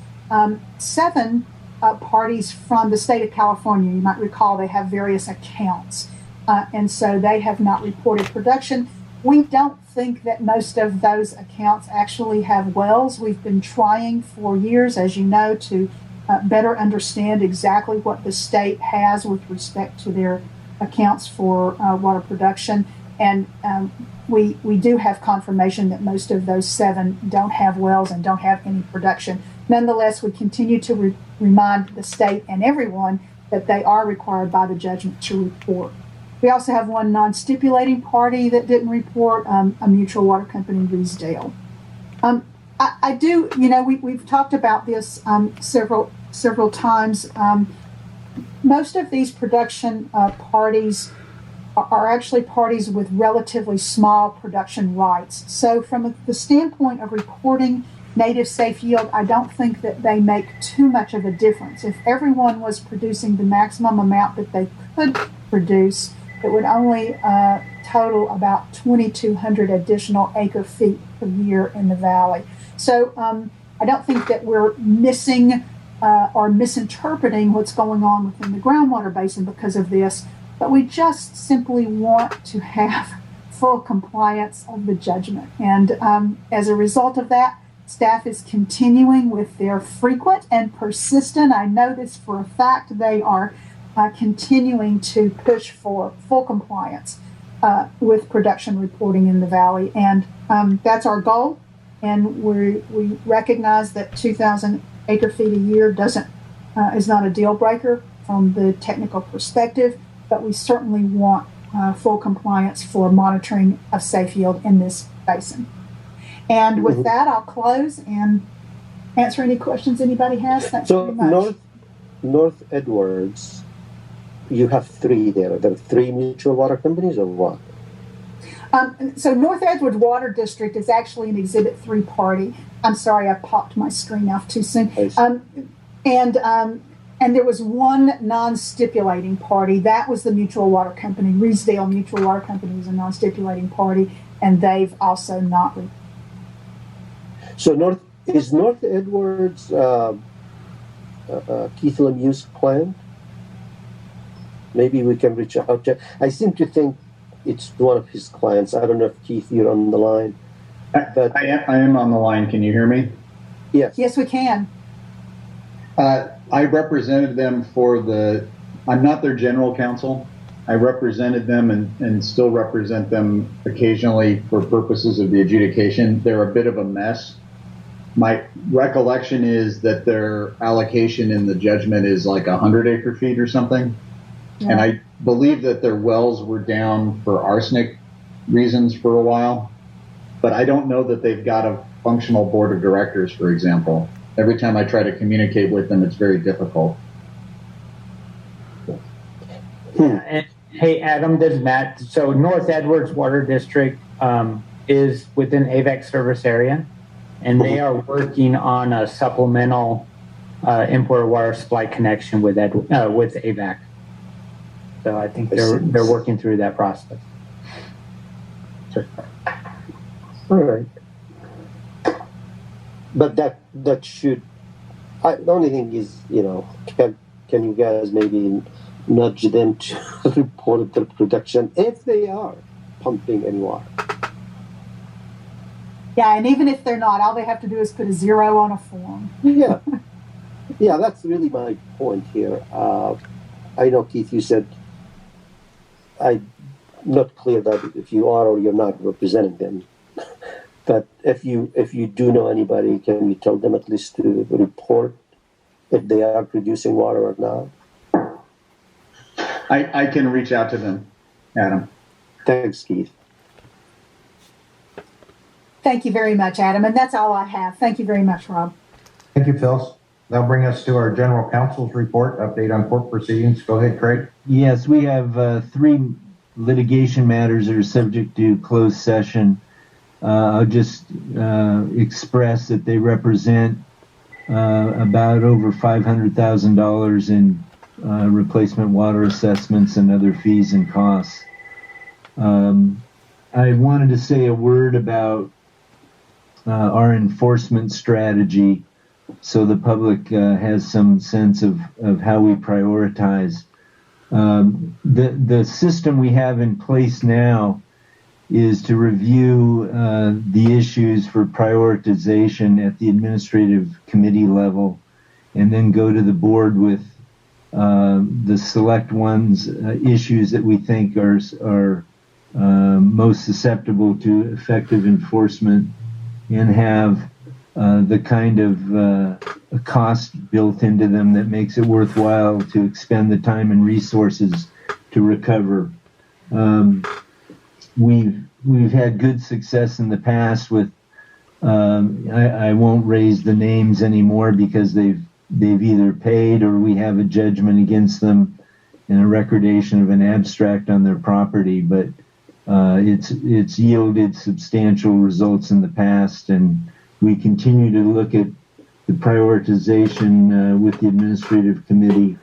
7 parties from the state of California. You might recall they have various accounts, and so they have not reported production. We don't think that most of those accounts actually have wells. We've been trying for years, as you know, to better understand exactly what the state has with respect to their accounts for water production. And we do have confirmation that most of those 7 don't have wells and don't have any production. Nonetheless, we continue to remind the state and everyone that they are required by the judgment to report. We also have one non-stipulating party that didn't report, a mutual water company, Reesdale. I do, we've talked about this several times. Most of these production parties are actually parties with relatively small production rights. So from the standpoint of reporting native safe yield, I don't think that they make too much of a difference. If everyone was producing the maximum amount that they could produce, it would only total about 2,200 additional acre feet per year in the valley. So I don't think that we're missing or misinterpreting what's going on within the groundwater basin because of this, but we just simply want to have full compliance of the judgment. And as a result of that, staff is continuing with their frequent and persistent, I know this for a fact, they are continuing to push for full compliance with production reporting in the valley. And that's our goal. And we recognize that 2,000 acre feet a year is not a deal breaker from the technical perspective, but we certainly want full compliance for monitoring of safe yield in this basin. And with that, I'll close and answer any questions anybody has. Thanks very much. North Edwards, you have 3 there. There are 3 mutual water companies or what? So North Edwards Water District is actually an Exhibit 3 party. I'm sorry, I popped my screen off too soon. And there was one non-stipulating party. That was the mutual water company. Reesdale Mutual Water Company was a non-stipulating party, and they've also not. So North Edwards Keith Lemieux's client? Maybe we can reach out to. I seem to think it's one of his clients. I don't know if Keith, you're on the line. But I am on the line. Can you hear me? Yes. Yes, we can. I represented them I'm not their general counsel. I represented them and still represent them occasionally for purposes of the adjudication. They're a bit of a mess. My recollection is that their allocation in the judgment is like 100 acre feet or something. Yeah. And I believe that their wells were down for arsenic reasons for a while. But I don't know that they've got a functional board of directors, for example. Every time I try to communicate with them, it's very difficult. And, hey, Adam, this is Matt. So North Edwards Water District is within AVAC service area. and they are working on a supplemental import water supply connection with AVAC. So I think they're working through that process. Sure. All right. But that should. The only thing is, can you guys maybe nudge them to report the production if they are pumping any water? Yeah, and even if they're not, all they have to do is put a 0 on a form. Yeah. Yeah, that's really my point here. I know, Keith, you said I'm not clear that if you are or you're not representing them. But if you do know anybody, can you tell them at least to report if they are producing water or not? I can reach out to them, Adam. Thanks, Keith. Thank you very much, Adam. And that's all I have. Thank you very much, Rob. Thank you, Phyllis. That'll bring us to our general counsel's report, update on court proceedings. Go ahead, Craig. Yes, we have 3 litigation matters that are subject to closed session. I'll just express that they represent about over $500,000 in replacement water assessments and other fees and costs. I wanted to say a word about our enforcement strategy so the public has some sense of how we prioritize. The system we have in place now is to review the issues for prioritization at the administrative committee level and then go to the board with the select ones, issues that we think are most susceptible to effective enforcement and have the kind of cost built into them that makes it worthwhile to expend the time and resources to recover. We've had good success in the past with I won't raise the names anymore because they've either paid or we have a judgment against them and a recordation of an abstract on their property, but it's yielded substantial results in the past, and we continue to look at the prioritization with the administrative committee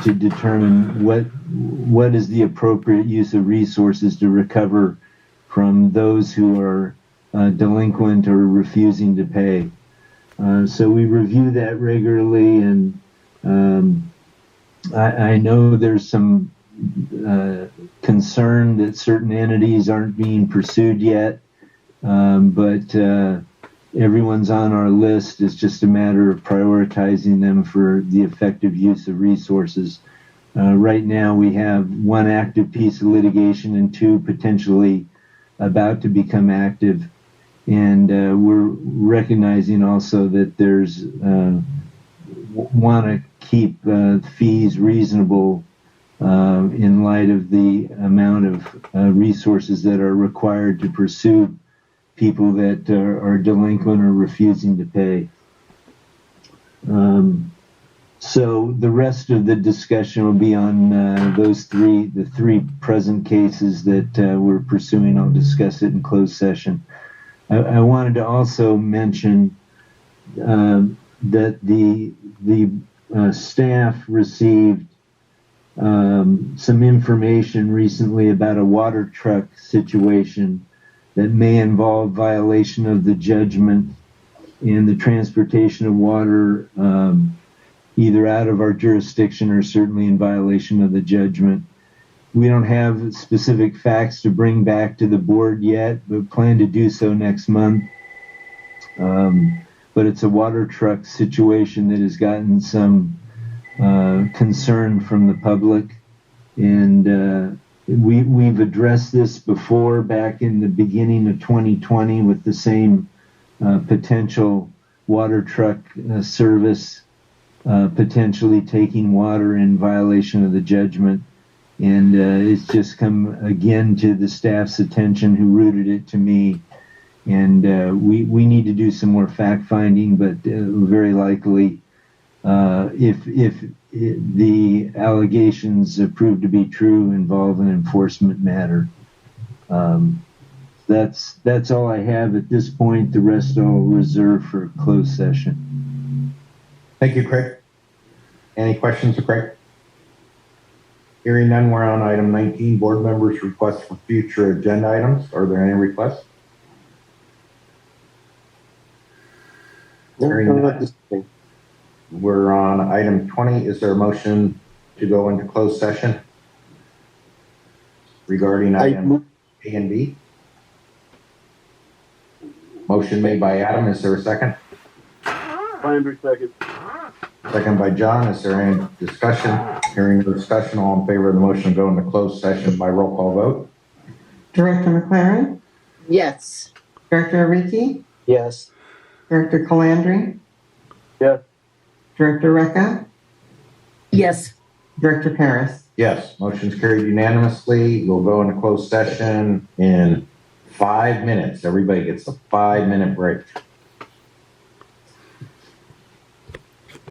to determine what is the appropriate use of resources to recover from those who are delinquent or refusing to pay. So we review that regularly, and I know there's some concern that certain entities aren't being pursued yet, but everyone's on our list. It's just a matter of prioritizing them for the effective use of resources. Right now we have 1 active piece of litigation and 2 potentially about to become active. And we're recognizing also that there's want to keep fees reasonable in light of the amount of resources that are required to pursue people that are delinquent or refusing to pay. So the rest of the discussion will be on the 3 present cases that we're pursuing. I'll discuss it in closed session. I wanted to also mention that the staff received some information recently about a water truck situation that may involve violation of the judgment and the transportation of water either out of our jurisdiction or certainly in violation of the judgment. We don't have specific facts to bring back to the board yet, but plan to do so next month. But it's a water truck situation that has gotten some concern from the public. And we've addressed this before back in the beginning of 2020 with the same potential water truck service potentially taking water in violation of the judgment. And it's just come again to the staff's attention who routed it to me. And we need to do some more fact finding, but very likely if the allegations prove to be true, involve an enforcement matter. That's all I have at this point. The rest I'll reserve for a closed session. Thank you, Craig. Any questions for Craig? Hearing none, we're on item 19, board members' requests for future agenda items. Are there any requests? Hearing none, we're on item 20. Is there a motion to go into closed session regarding item A and B? Motion made by Adam. Is there a second? Calandri, second. Second by John. Is there any discussion? Hearing no discussion, all in favor of the motion to go into closed session by roll call vote? Director McLaren, Yes. Director Ariki, Yes. Director Calandri, Yes. Director Recca, Yes. Director Parris. Yes, motion's carried unanimously. We'll go into closed session in 5 minutes. Everybody gets a 5-minute break.